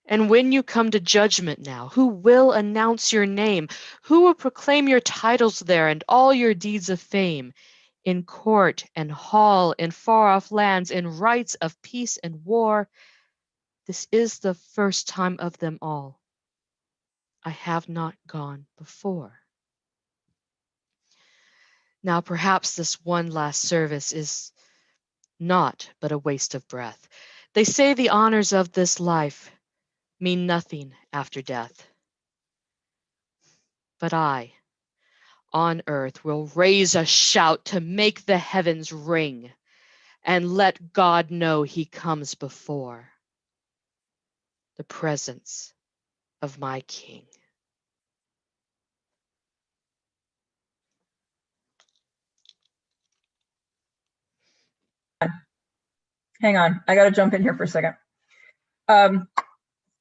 And when you come to judgment now, who will announce your name? Who will proclaim your titles there and all your deeds of fame? In court and hall, in far-off lands, in rights of peace and war, this is the first time of them all. I have not gone before. Now perhaps this one last service is not but a waste of breath. They say the honors of this life mean nothing after death. But I, on earth, will raise a shout to make the heavens ring, and let God know he comes before the presence of my king. Hang on, I gotta jump in here for a second.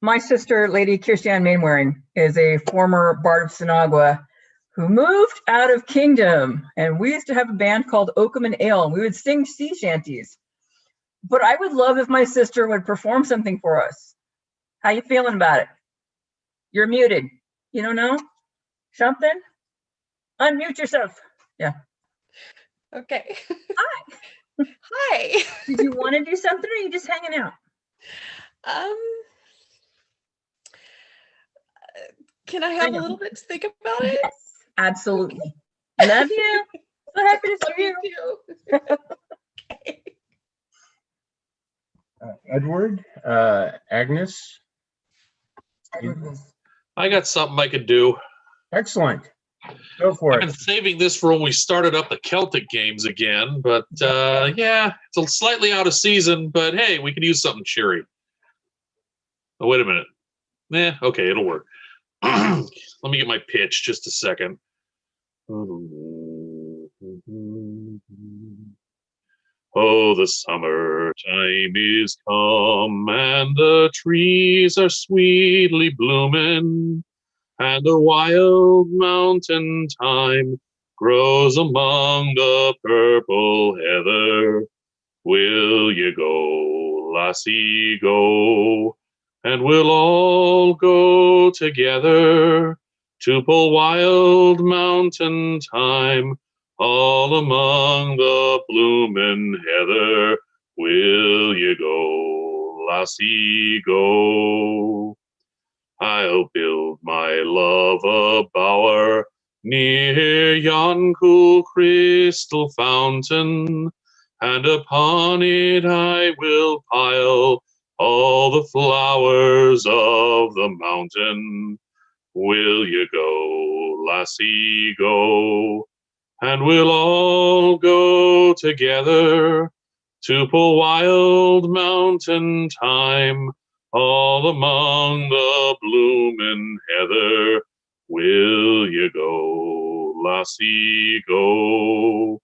My sister, Lady Kirstian Mainwaring, is a former Bard of Cynagua who moved out of Kingdom, and we used to have a band called Oakham and Ale, and we would sing sea shanties. But I would love if my sister would perform something for us. How you feeling about it? You're muted. You don't know? Something? Unmute yourself. Yeah. Okay. Hi. Hi. Did you want to do something, or are you just hanging out? Can I have a little bit to think about it? Yes, absolutely. Love you. So happy to see you. You too. Okay. Edward, Agnes. I got something I could do. Excellent. Go for I've it. been saving this for when we started up the Celtic games again, but yeah, it's slightly out of season, but hey, we could use something cheery. Oh, wait a minute. Okay, it'll work. Let me get my pitch just a second. Oh, the summertime is come, and the trees are sweetly blooming, and the wild mountain thyme grows among the purple heather. Will you go, lassie, go? And we'll all go together to pull wild mountain thyme all among the bloomin' heather. Will you go, lassie, go? I'll build my love a bower near yon cool crystal fountain, and upon it I will pile all the flowers of the mountain. Will you go, lassie, go? And we'll all go together to pull wild mountain thyme all among the bloomin' heather. Will you go, lassie, go?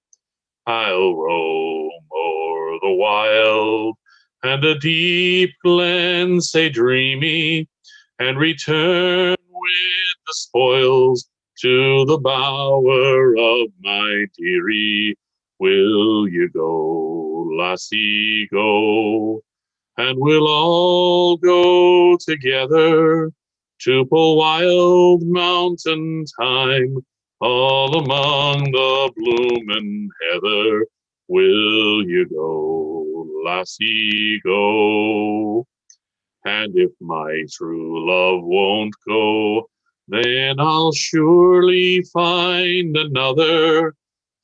I'll roam o'er the wild and the deep glen say dreamy, and return with the spoils to the bower of my dearie. Will you go, lassie, go? And we'll all go together to pull wild mountain thyme all among the bloomin' heather. Will you go, lassie, go? And if my true love won't go, then I'll surely find another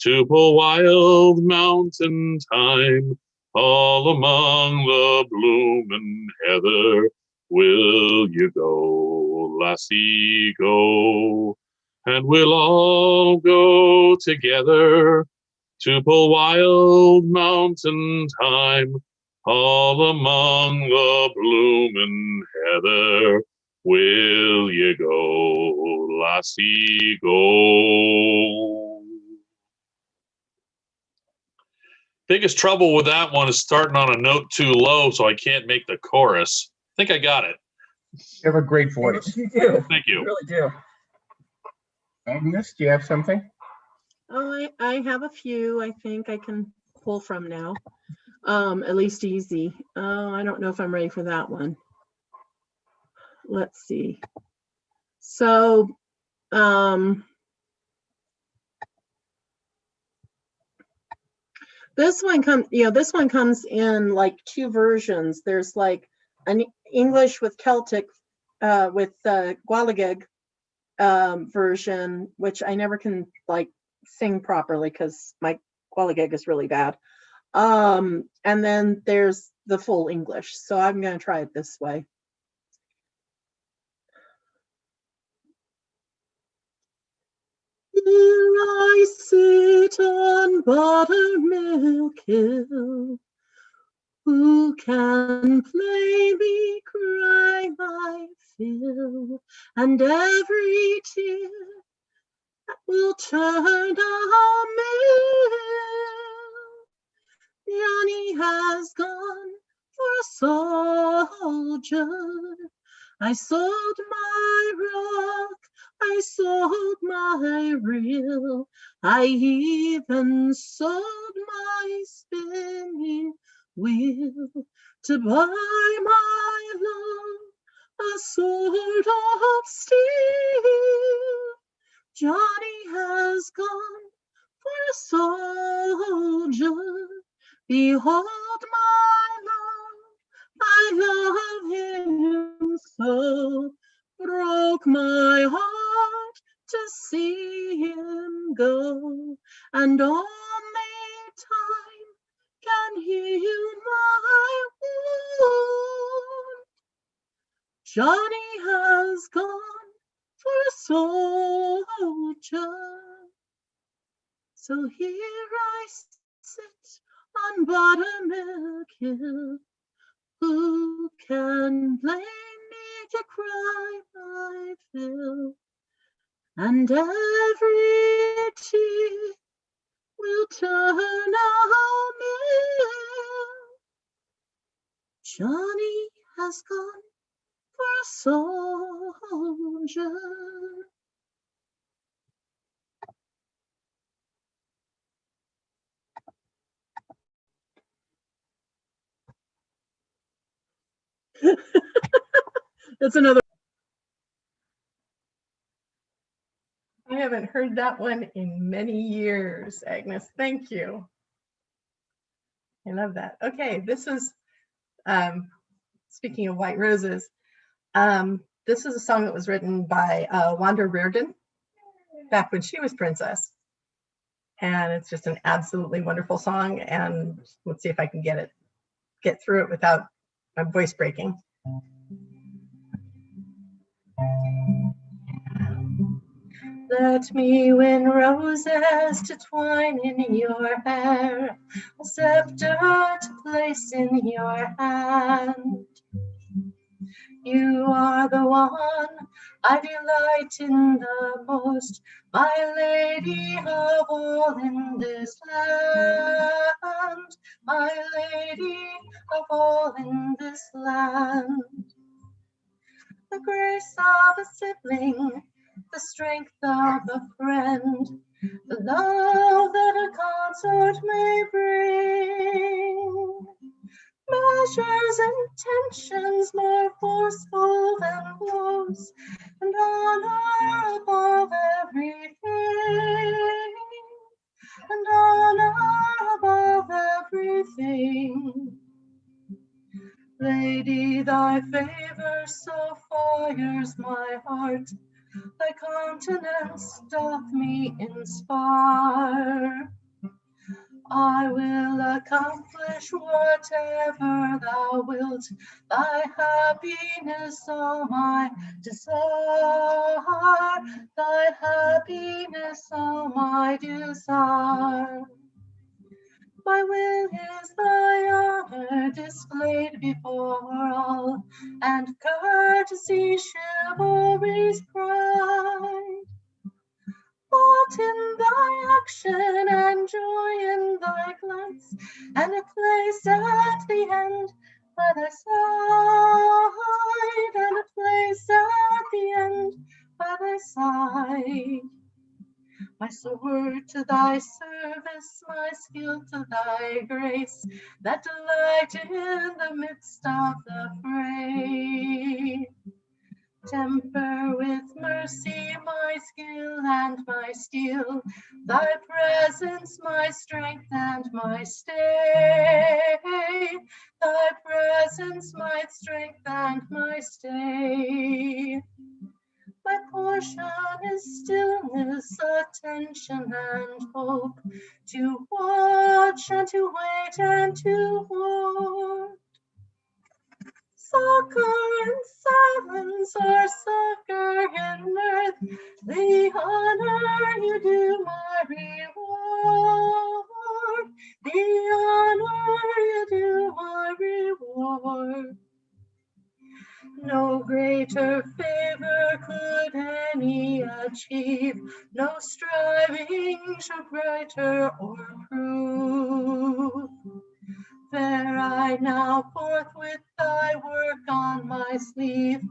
to pull wild mountain thyme all among the bloomin' heather. Will you go, lassie, go? And we'll all go together to pull wild mountain thyme all among the bloomin' heather. Will you go, lassie, go? Biggest trouble with that one is starting on a note too low, so I can't make the chorus. I think I got it. You have a great voice. You do. Thank you. You really do. Agnes, do you have something? Oh, I have a few I think I can pull from now. At least easy. I don't know if I'm ready for that one. Let's see. So, this one comes in like two versions. There's like an English with Celtic, with Gwalagig version, which I never can like sing properly because my Gwalagig is really bad. And then there's the full English. So I'm going to try it this way. Here I sit on Buttermilk Hill. Who can play me cry my fill? And every tear that will turn a mill. Johnny has gone for a soldier. I sold my rock, I sold my reel, I even sold my spinning wheel to buy my love a sword of steel. Johnny has gone for a soldier. Behold my love, I love him so. Broke my heart to see him go, and only time can heal my wound. Johnny has gone for a soldier. So here I sit on Buttermilk Hill. Who can blame me to cry my fill? And every tear will turn a mill. Johnny has gone for a soldier. That's another. I haven't heard that one in many years, Agnes. Thank you. I love that. Okay, this is, speaking of white roses, this is a song that was written by Wanda Reardon back when she was princess. And it's just an absolutely wonderful song. And let's see if I can get through it without my voice breaking. Let me win roses to twine in your hair, a scepter to place in your hand. You are the one I delight in the most, my lady of all in this land, my lady of all in this land. The grace of a sibling, the strength of a friend, the love that a consort may bring. Measures intentions more forceful than blows, and honor above everything, and honor above everything. Lady, thy favor so fires my heart, thy countenance doth me inspire. I will accomplish whatever thou wilt, thy happiness all my desire, thy happiness all my desire. My will is thy honor displayed before all, and courtesy chivalry's pride. Thought in thy action and joy in thy glance, and a place at the end by thy side, and a place at the end by thy side. My sword to thy service, my skill to thy grace, that delight in the midst of the fray. Temper with mercy my skill and my steel, thy presence my strength and my stay, thy presence my strength and my stay. My portion is stillness, attention, and hope, to watch and to wait and to hold. Succor in silence or succor in mirth, the honor you do my reward, the honor you do my reward. No greater favor could any achieve, no striving shall brighter or prove. Fare I now forth with thy work on my sleeve,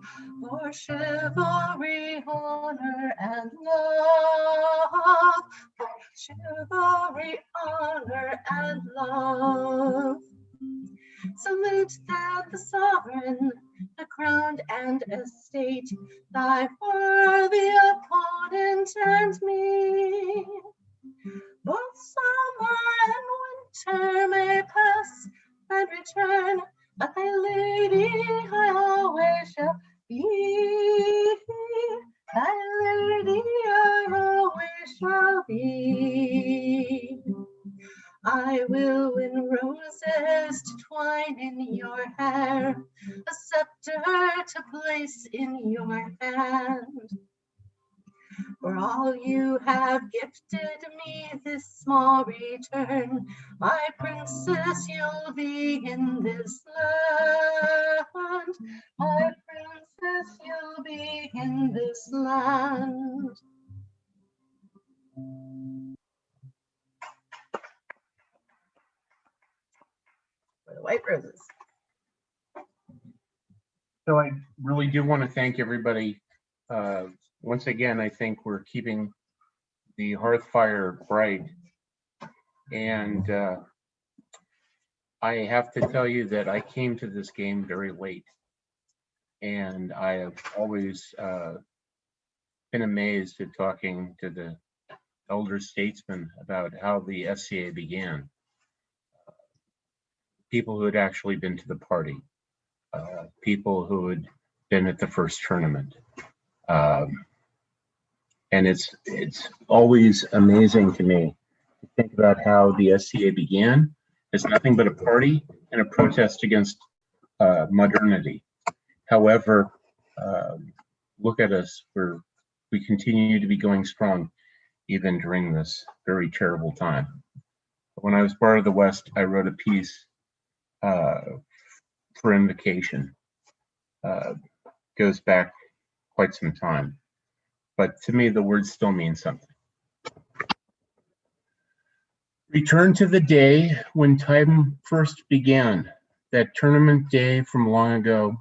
for chivalry, honor, and love, for chivalry, honor, and love. Salute then the sovereign, the crowned and estate, thy worthy opponent and me. Both me. I will win roses to twine in your hair, a scepter to place in your hand. For all you have gifted me this small return, my princess, you'll be in this land. My princess, you'll be in this land. For the white roses. So I really do want to thank everybody. Once again, I think we're keeping the hearth fire bright. And I have to tell you that I came to this game very late. And I have always been amazed at talking to the elder statesmen about how the SCA began. People who had actually been to the party. People who had been at the first tournament. And it's always amazing to me to think about how the SCA began as nothing but a party and a protest against modernity. However, look at us, we continue to be going strong even during this very terrible time. When I was part of the West, I wrote a piece for invocation. Goes back quite some time, but to me the words still mean something. Return to the day when time first began, that tournament day from long ago,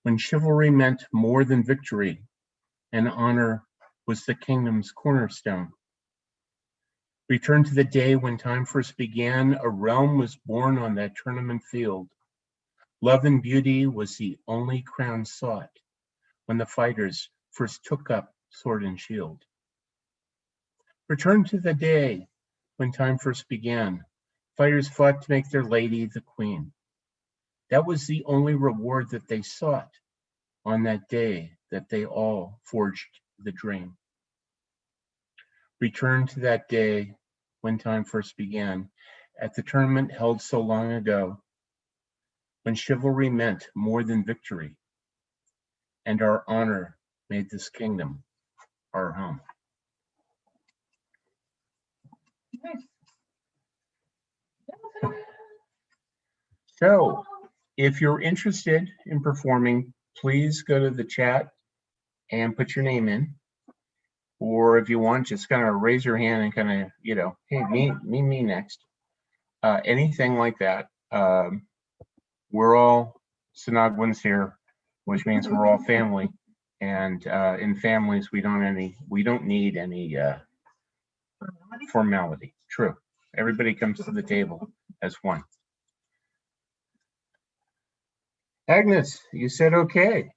when chivalry meant more than victory and honor was the kingdom's cornerstone. Return to the day when time first began, a realm was born on that tournament field. Love and beauty was the only crown sought when the fighters first took up sword and shield. Return to the day when time first began. Fighters fought to make their lady the queen. That was the only reward that they sought on that day that they all forged the dream. Return to that day when time first began, at the tournament held so long ago, when chivalry meant more than victory, and our honor made this kingdom our home. So, if you're interested in performing, please go to the chat and put your name in. Or if you want, just kind of raise your hand and kind of, hey, me next. Anything like that. We're all Cynaguans here, which means we're all family. And in families, we don't need any formality. True. Everybody comes to the table as one. Agnes, you said okay.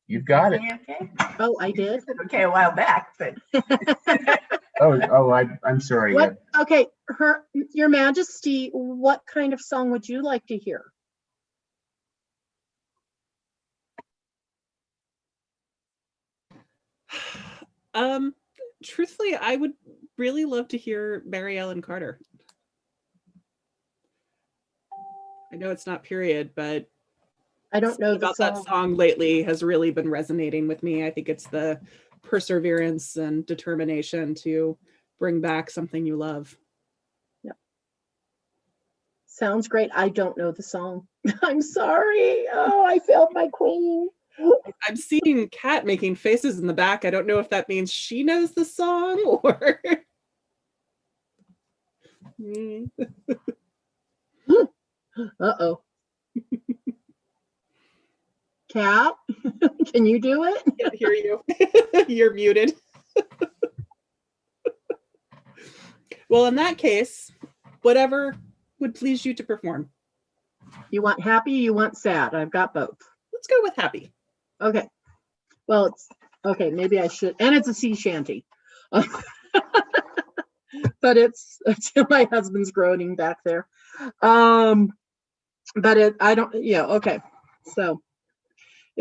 You've got it. Okay. Oh, I did. Okay, a while back, but I'm sorry. What? Okay, Your Majesty, what kind of song would you like to hear? Truthfully, I would really love to hear Mary Ellen Carter. I know it's not period, but I don't know about that song lately has really been resonating with me. I think it's the perseverance and determination to bring back something you love. Yeah. Sounds great. I don't know the song. I'm sorry. Oh, I failed my queen. I'm seeing Kat making faces in the back. I don't know if that means she knows the song or. Uh-oh. Kat, can you do it? I can't hear you. You're muted. Well, in that case, whatever would please you to perform. You want happy, you want sad? I've got both. Let's go with happy. Okay. Well, it's okay. Maybe I should. And it's a sea shanty. But it's my husband's groaning back there. But I don't, yeah, okay. So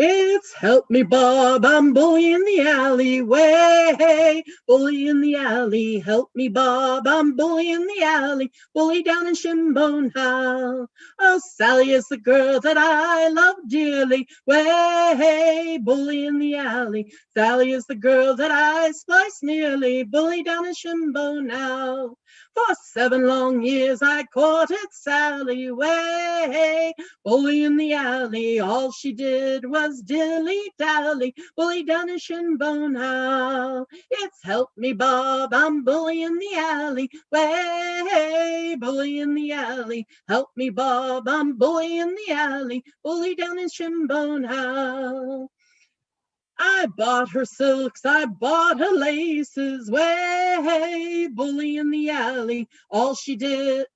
It's help me, Bob, I'm bully in the alleyway. Bully in the alley, help me, Bob, I'm bully in the alley. Bully down in Shinbone Hall. Oh, Sally is the girl that I love dearly. Way, bully in the alley. Sally is the girl that I splice nearly. Bully down in Shinbone Hall. For 7 long years I courted Sally. Way, bully in the alley, all she did was dilly-dally, bully down in Shinbone Hall. It's help me, Bob, I'm bully in the alley, way, bully in the alley. Help me, Bob, I'm bully in the alley, bully down in Shinbone Hall. I bought her silks, I bought her laces, way, bully in the alley, all she did,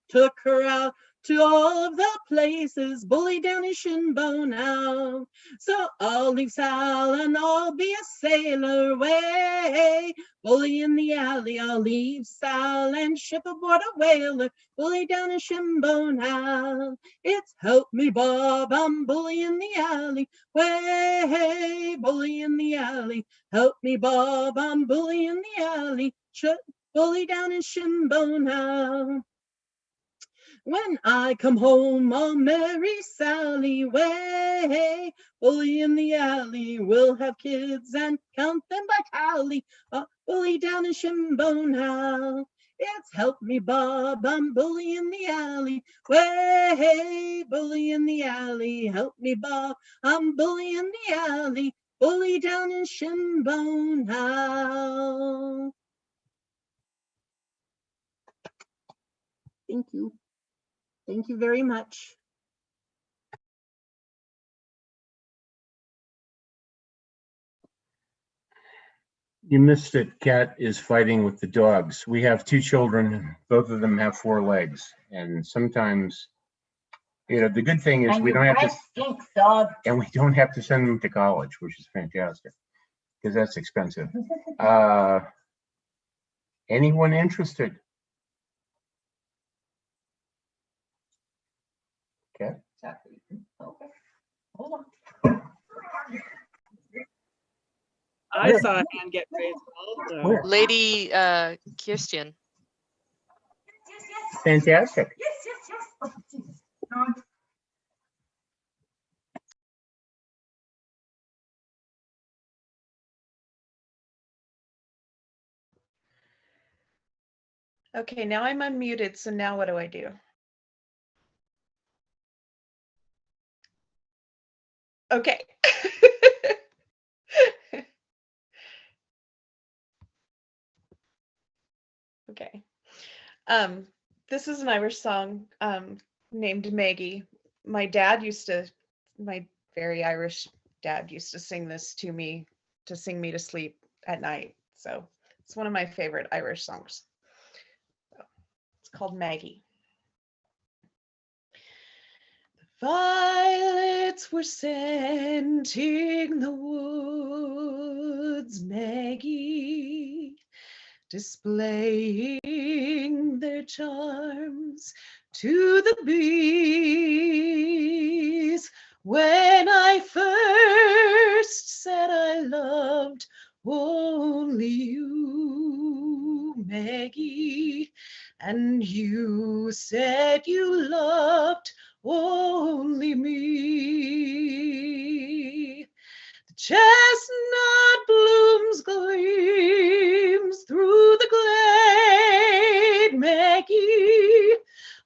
took her out to all of the places, bully down in Shinbone Hall. So I'll leave Sal and I'll be a sailor, way, bully in the alley. I'll leave Sal and ship aboard a whaler, bully down in Shinbone Hall. It's help me, Bob, I'm bully in the alley, way, bully in the alley. Help me, Bob, I'm bully in the alley, bully down in Shinbone Hall. When I come home, I'll marry Sally, way, bully in the alley. We'll have kids and count them by tally, bully down in Shinbone Hall. It's help me, Bob, I'm bully in the alley, way, bully in the alley. Help me, Bob, I'm bully in the alley, bully down in Shinbone Hall. Thank you. Thank you very much. You missed it. Cat is fighting with the dogs. We have 2 children. Both of them have 4 legs. And sometimes, the good thing is we don't have to, stinks, dog. and we don't have to send them to college, which is fantastic because that's expensive. Anyone interested? Okay. Okay. Hold on. I saw a hand get raised also. Where? Lady Kirsten. Fantastic. Yes. Oh, Jesus. Okay, now I'm unmuted, so now what do I do? Okay. Okay. This is an Irish song named Maggie. My very Irish dad used to sing this to me, to sing me to sleep at night. So it's one of my favorite Irish songs. So, it's called Maggie. The violets were scenting the woods, Maggie, displaying their charms to the breeze. When I first said I loved only you, Maggie, and you said you loved only me. The chestnut blooms gleams through the glade, Maggie.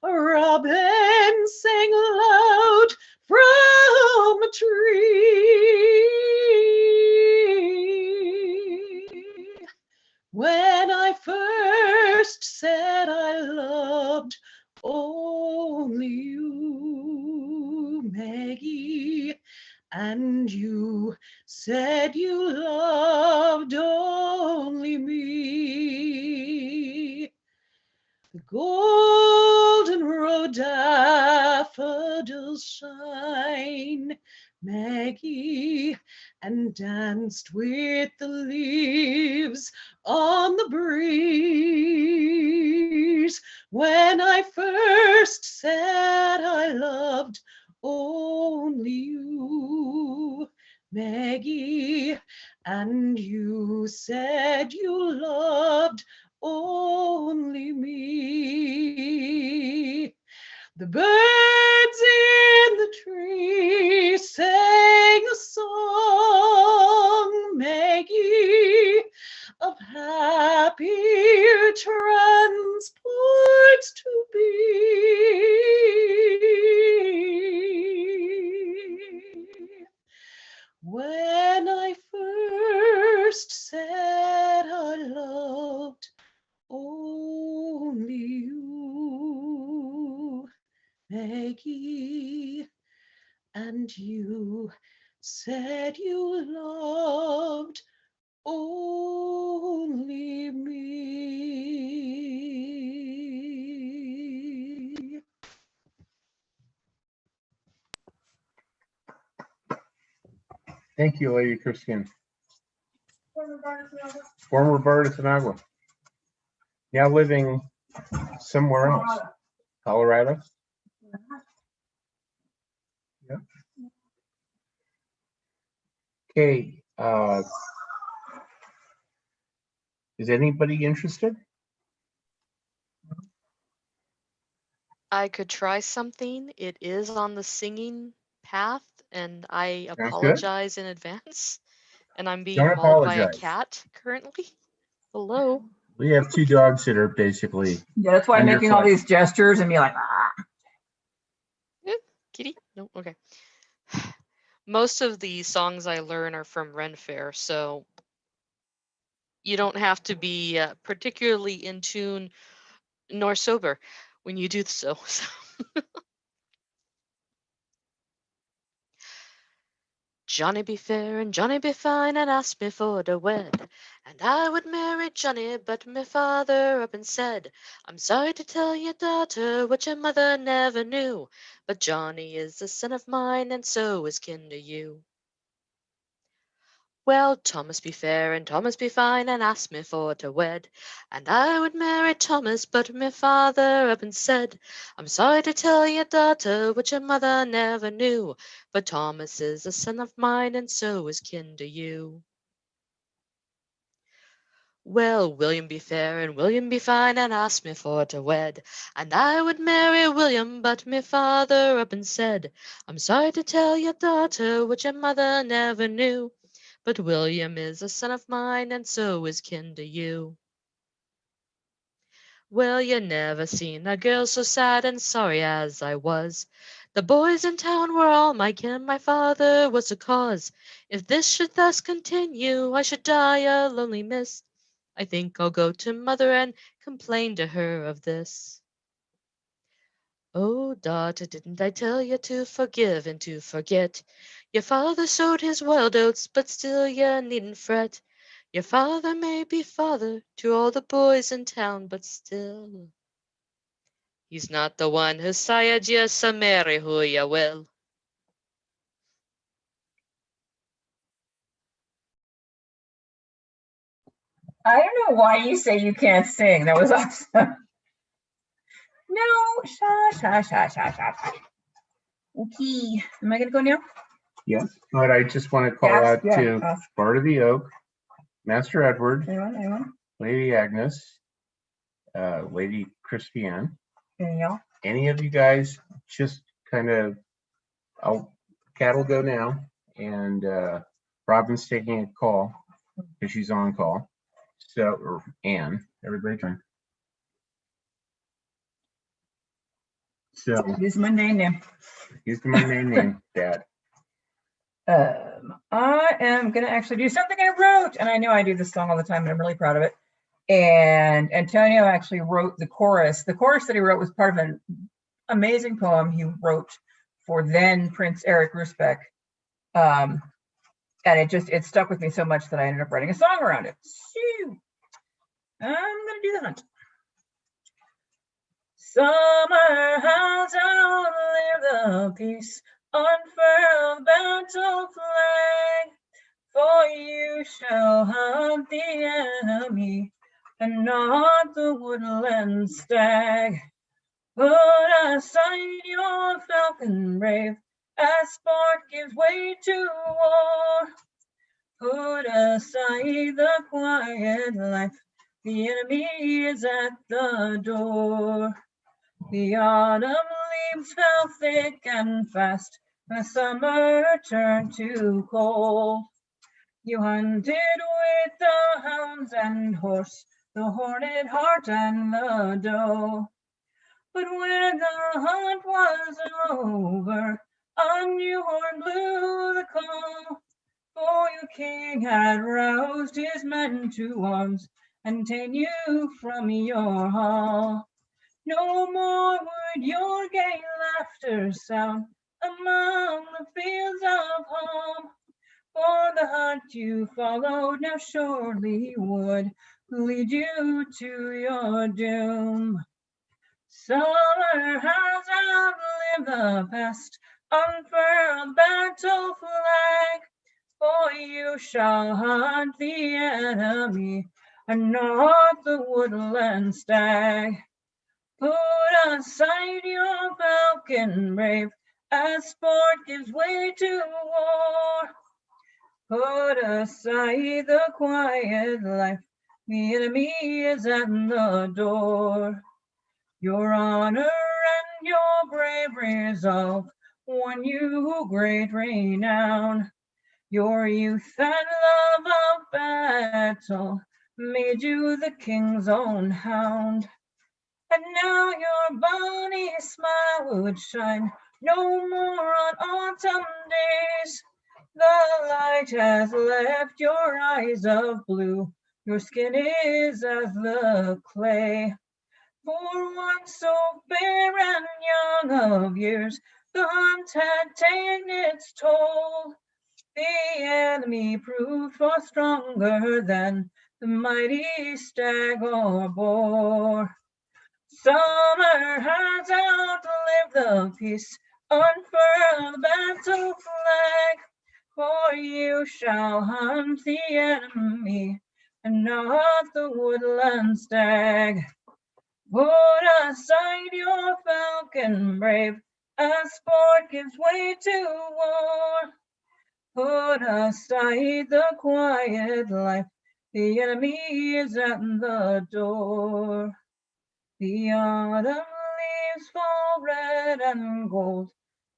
A robin sang loud from a tree. When I first said I loved only you, Maggie, and you said you loved only me. The golden rod daffodils shine, Maggie, and danced with the leaves on the breeze. When I first said I loved only you, Maggie, and you said you loved only me. The birds in the tree sang a song, Maggie, of happy transports to be. When I first said I loved only you, Maggie, and you said you loved only me. Thank you, Lady Christine. Former Bardic Cynagua. Now living somewhere else. Colorado? Yeah. Okay. Is anybody interested? I could try something. It is on the singing path, and I Sounds good. apologize in advance. And I'm being Don't mauled by a apologize. cat currently. Hello. We have 2 dogs that are basically Yeah, that's why I'm making all underfoot. these gestures and be like, ah. Kitty? No, okay. Most of the songs I learn are from Ren Fair, so you don't have to be particularly in tune nor sober when you do so. Johnny be fair and Johnny be fine and asked me for to wed. And I would marry Johnny, but my father up and said, I'm sorry to tell your daughter what your mother never knew, but Johnny is a son of mine and so is kin to you. Well, Thomas be fair and Thomas be fine and asked me for to wed. And I would marry Thomas, but my father up and said, I'm sorry to tell your daughter what your mother never knew, but Thomas is a son of mine and so is kin to you. Well, William be fair and William be fine and asked me for to wed. And I would marry William, but me father up and said, I'm sorry to tell your daughter what your mother never knew, but William is a son of mine and so is kin to you. Well, you never seen a girl so sad and sorry as I was. The boys in town were all my kin, my father was the cause. If this should thus continue, I should die a lonely miss. I think I'll go to mother and complain to her of this. Oh, daughter, didn't I tell you to forgive and to forget? Your father sowed his wild oats, but still you needn't fret. Your father may be father to all the boys in town, but still he's not the one who sired you, so marry who you will. I don't know why you say you can't sing. That was awesome. No, sha. Okay, am I gonna go now? Yes, but I just want to call Yes, out yeah, to Bard of the Oak, Master Edward, Anyone? Lady Agnes, Lady Christiane. Anyone? Any of you guys, just kind of, Cat will go now, and Robin's taking a call because she's on call. So, or Anne, everybody join. So Use my name. he's my main name, Dad. I am gonna actually do something I wrote, and I know I do this song all the time, and I'm really proud of it. And Antonio actually wrote the chorus. The chorus that he wrote was part of an amazing poem he wrote for then Prince Eric Rusbeck. And it stuck with me so much that I ended up writing a song around it. So I'm gonna do the hunt. Summer has outlived the peace, unfurl the battle flag, for you shall hunt the enemy and not the woodland stag. Put aside your falcon brave, as sport gives way to war. Put aside the quiet life, the enemy is at the door. The autumn leaves fell thick and fast, the summer turned to cold. You hunted with the hounds and horse, the horned hart and the doe. But when the hunt was over, a new horn blew the call. For your king had roused his men to arms and ta'en you from your hall. No more would your gay laughter sound among the fields of home. For the hunt you followed now surely would lead you to your doom. Summer has outlived the past, unfurl the battle flag, for you shall hunt the enemy and not the woodland stag. Put aside your falcon brave, as sport gives way to war. Put aside the quiet life, the enemy is at the door. Your honor and your brave resolve won you great renown. Your youth and love of battle made you the king's own hound. And now your bonny smile would shine no more on autumn days. The light has left your eyes of blue, your skin is as the clay. For one so fair and young of years, the hunt had taken its toll. The enemy proved far stronger than the mighty stag or boar. Summer has outlived the peace, unfurl the battle flag, for you shall hunt the enemy and not the woodland stag. Put aside your falcon brave, as sport gives way to war. Put aside the quiet life, the enemy is at the door. The autumn leaves fall red and gold,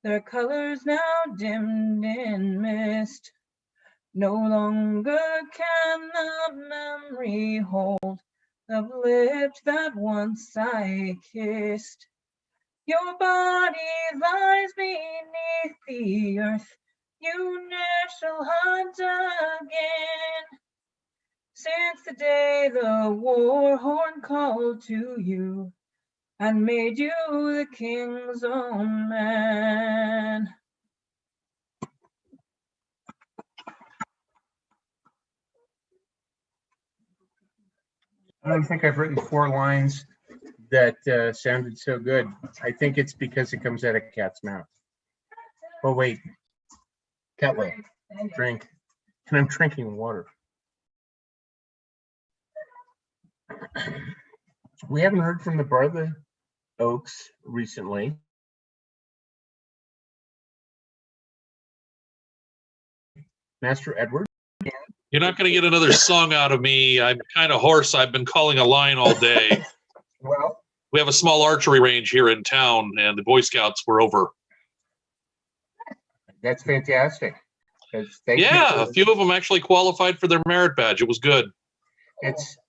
their colors now dimmed in mist. No longer can the memory hold of lips that once I kissed. Your body lies beneath the earth, you ne'er shall hunt again. Since the day the war horn called to you and made you the king's own man. I don't think I've written 4 lines that sounded so good. I think it's because it comes out of Cat's mouth. Oh, wait. Cat lip. Drink. And I'm drinking water. We haven't heard from the Bartha Oaks recently. Master Edward? You're not going to get another song out of me. I'm kind of hoarse. I've been calling a line all day. Well, We have a small archery range here in town, and the Boy Scouts were over. that's fantastic. Yeah, a few of them actually qualified for their merit badge. It was good.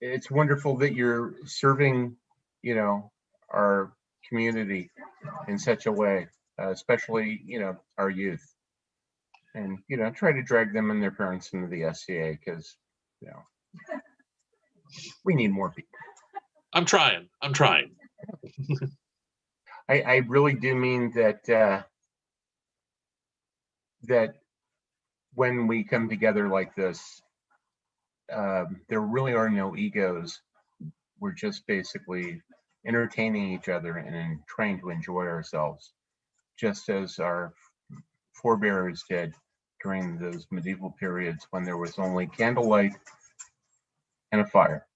It's wonderful that you're serving, our community in such a way, especially, our youth. And, try to drag them and their parents into the SCA because, we need more people. I'm trying. I really do mean that that when we come together like this, there really are no egos. We're just basically entertaining each other and trying to enjoy ourselves, just as our forebears did during those medieval periods when there was only candlelight and a fire.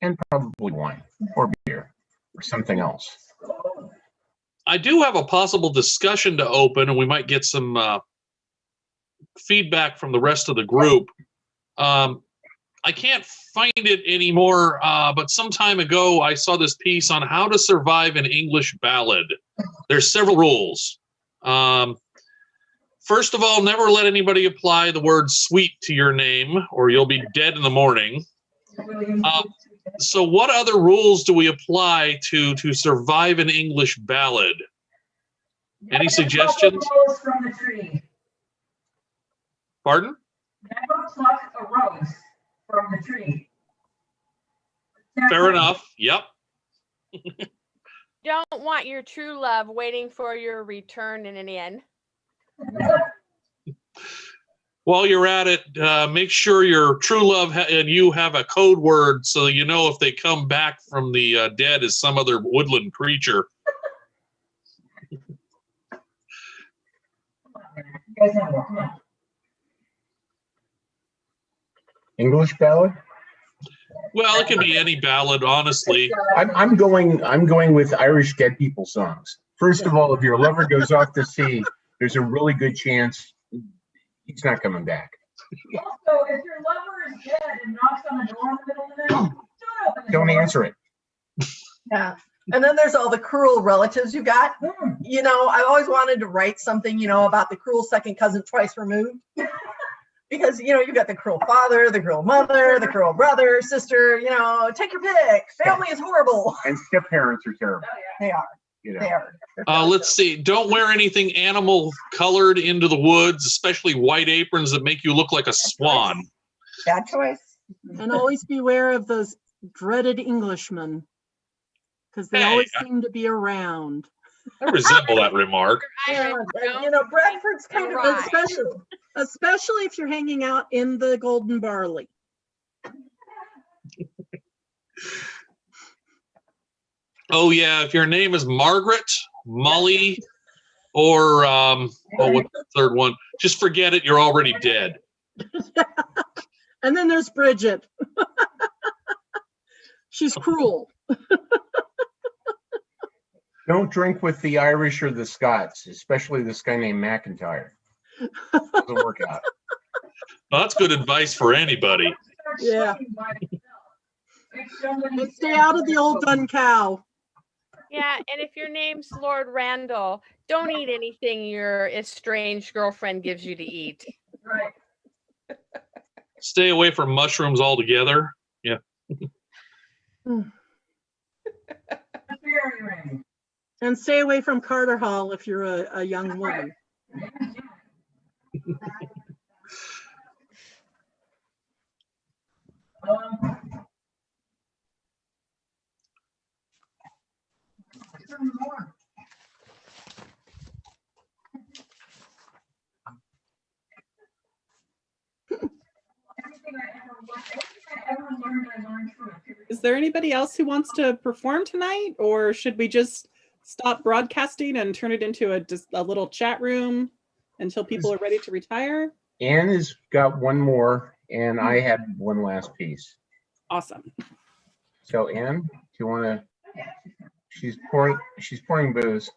And probably wine or beer or something else. I do have a possible discussion to open, and we might get some feedback from the rest of the group. I can't find it anymore, but some time ago I saw this piece on how to survive an English ballad. There's several rules. First of all, never let anybody apply the word sweet to your name or you'll be dead in the morning. So what other rules do we apply to survive an English ballad? Any suggestions? Rose from the tree. Pardon? Never pluck a rose from the tree. Fair enough. Yep. Don't want your true love waiting for your return in an inn. While you're at it, make sure your true love and you have a code word so you know if they come back from the dead as some other woodland creature. You guys have more. Come on. English ballad? Well, it can be any ballad, honestly. I'm going with Irish dead people songs. First of all, if your lover goes off to sea, there's a really good chance he's not coming back. Also, if your lover is dead and knocks on the door in the middle of the night, don't open the Don't door. answer it. Yeah. And then there's all the cruel relatives you got. You know, I always wanted to write something, about the cruel second cousin twice removed. Because, you've got the cruel father, the cruel mother, the cruel brother, sister, take your pick. Family is horrible. And step parents are terrible. They are. They are. Let's see. Don't wear anything animal colored into the woods, especially white aprons that make you look like a swan. Bad choice. And always beware of those dreaded Englishmen, because they always seem to be around. I resemble that remark. Yeah, and, Bradford's kind of Right. Especially if you're hanging out in the golden barley. Oh yeah, if your name is Margaret, Molly, or what's the third one? Just forget it. You're already dead. And then there's Bridget. She's cruel. Don't drink with the Irish or the Scots, especially this guy named McIntyre. Doesn't work out. Well, that's good advice for anybody. Yeah. And stay out of the old dun cow. Yeah, and if your name's Lord Randall, don't eat anything your estranged girlfriend gives you to eat. Right. Stay away from mushrooms altogether. Yeah. And stay away from Carter Hall if you're a young woman. Is there anybody else who wants to perform tonight, or should we just stop broadcasting and turn it into just a little chat room until people are ready to retire? Anne has got one more, and I had one last piece. Awesome. So Anne, do you want to? She's pouring booze.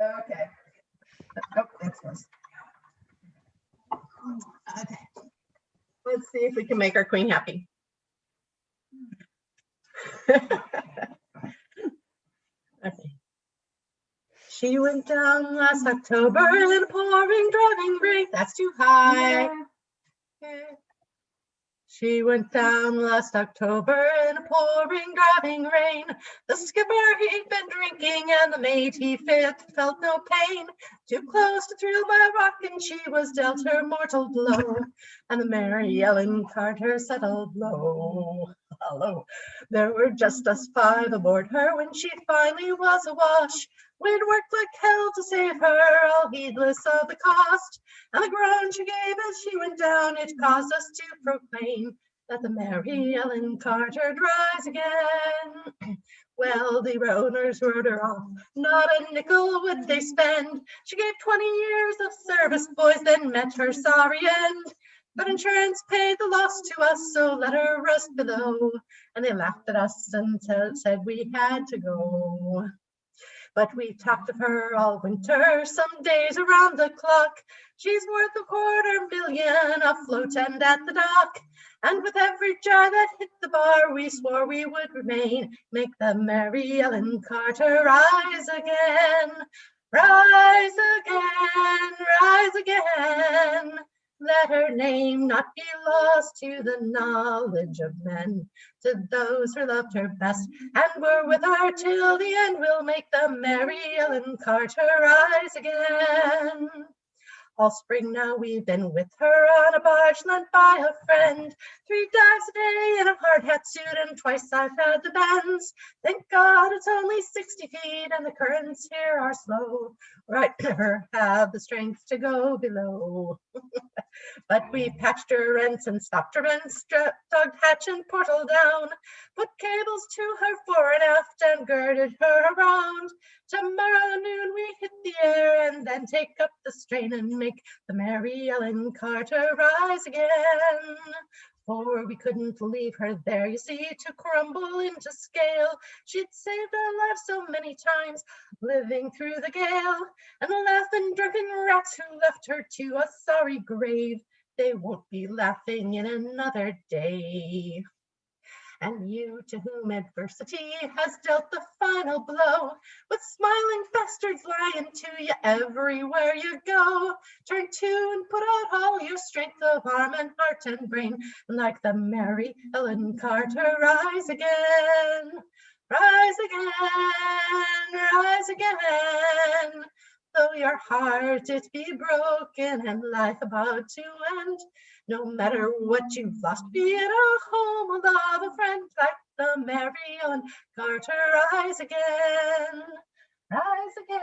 Okay. Oh, that's nice. Okay. Let's see if we can make our queen happy. Okay. She went down last October in a pouring, driving rain. That's too high. She went down last October in a pouring, driving rain. The skipper, he'd been drinking, and the mate, he felt no pain. Too close to thrill by rock, and she was dealt her mortal blow. And the Mary Ellen Carter settled low. Hello. There were just us five aboard her when she finally was awash. We'd worked like hell to save her, all heedless of the cost. And the groan she gave as she went down, it caused us to proclaim that the Mary Ellen Carter rise again. Well, the owners rode her off, not a nickel would they spend. She gave 20 years of service, boys, then met her sorry end. But insurance paid the loss to us, so let her rest below. And they laughed at us and said we had to go. But we talked of her all winter, some days around the clock. She's worth $250,000 afloat and at the dock. And with every jar that hit the bar, we swore we would remain. Make the Mary Ellen Carter rise again. Rise again, rise again. Let her name not be lost to the knowledge of men. To those who loved her best and were with her till the end, we'll make the Mary Ellen Carter rise again. All spring now we've been with her on a barge lent by a friend. 3 dives a day in a hard hat suit and twice I've had the bends. Thank God it's only 60 feet and the currents here are slow, or I'd never have the strength to go below. But we patched her rents and stopped her ends, dug hatch and portal down, put cables to her fore and aft and girded her around. Tomorrow noon we hit the air and then take up the strain and make the Mary Ellen Carter rise again. For we couldn't leave her there, you see, to crumble into scale. She'd saved our lives so many times, living through the gale. And the laughing drunken rats who left her to a sorry grave, they won't be laughing in another day. And you to whom adversity has dealt the final blow, with smiling bastards lying to you everywhere you go, turn to and put out all your strength of arm and heart and brain, like the Mary Ellen Carter rise again. Rise again, rise again. Though your heart it be broken and life about to end, no matter what you've lost, be it a home, a love, a friend, like the Mary Ellen Carter rise again. Rise again,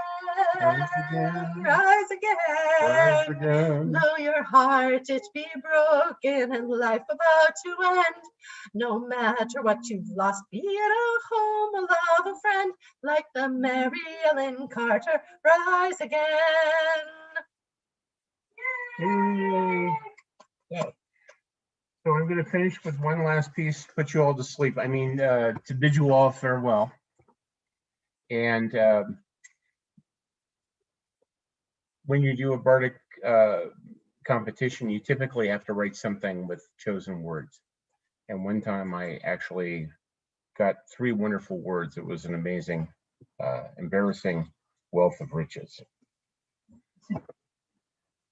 Rise again. rise again. Rise again. Though your heart it be broken and life about to end, no matter what you've lost, be it a home, a love, a friend, like the Mary Ellen Carter rise again. Yay. Yay. So I'm going to finish with one last piece, put you all to sleep. I mean, to bid you all farewell. And when you do a Bardic competition, you typically have to write something with chosen words. And one time I actually got 3 wonderful words. It was an amazing, embarrassing wealth of riches.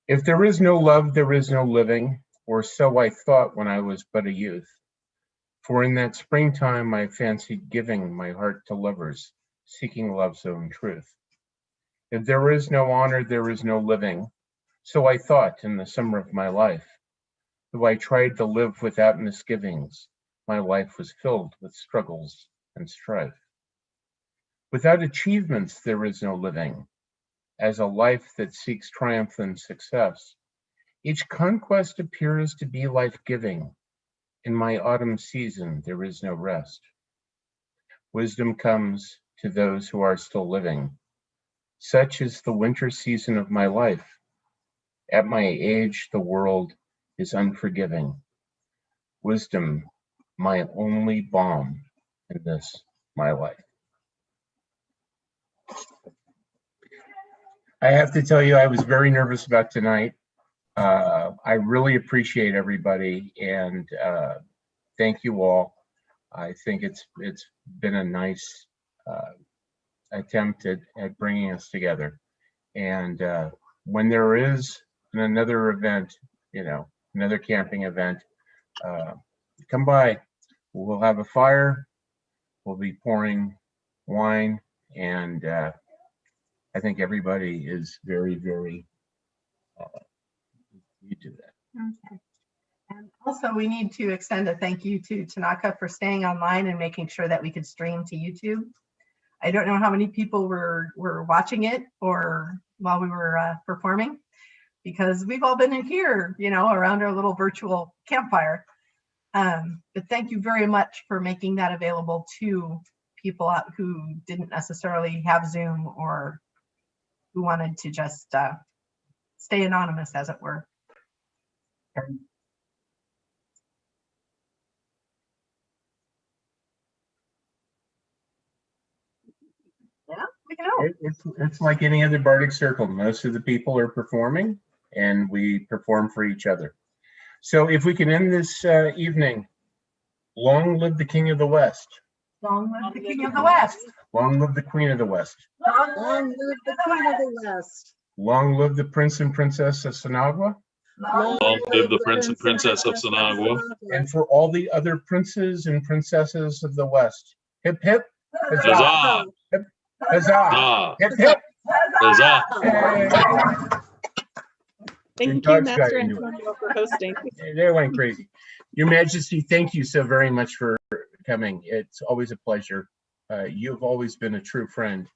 If there is no love, there is no living, or so I thought when I was but a youth. For in that springtime I fancied giving my heart to lovers, seeking love's own truth. If there is no honor, there is no living. So I thought in the summer of my life. Though I tried to live without misgivings, my life was filled with struggles and strife. Without achievements, there is no living. As a life that seeks triumph and success, each conquest appears to be life-giving. In my autumn season, there is no rest. Wisdom comes to those who are still living. Such is the winter season of my life. At my age, the world is unforgiving. Wisdom, my only balm in this, my life. I have to tell you, I was very nervous about tonight. I really appreciate everybody, and thank you all. I think it's been a nice attempt at bringing us together. And when there is another event, another camping event, come by. We'll have a fire. We'll be pouring wine, and I think everybody is very, very you do that. Okay. And also, we need to extend a thank you to Tanaka for staying online and making sure that we could stream to YouTube. I don't know how many people were watching it or while we were performing, because we've all been in here, around our little virtual campfire. But thank you very much for making that available to people out who didn't necessarily have Zoom or who wanted to just stay anonymous, as it were. you know. It's like any other Bardic circle. Most of the people are performing, and we perform for each other. So if we can end this evening, long live the King of the West. Long live the King of the West. Long live the Queen of the West. Long live the Queen of the West. Long live the Prince and Princess of Cynagua. Long live the Prince and Princess of Cynagua. And for all the other princes and princesses of the West. Hip, hip. Huzzah. Huzzah! Hip, huzzah. Huzzah! Hip, hip. Huzzah! Hey. Thank you, dogs got Master into it. Antonio, for hosting. They went crazy. Your Majesty, thank you so very much for coming. It's always a pleasure. You've always been a true friend,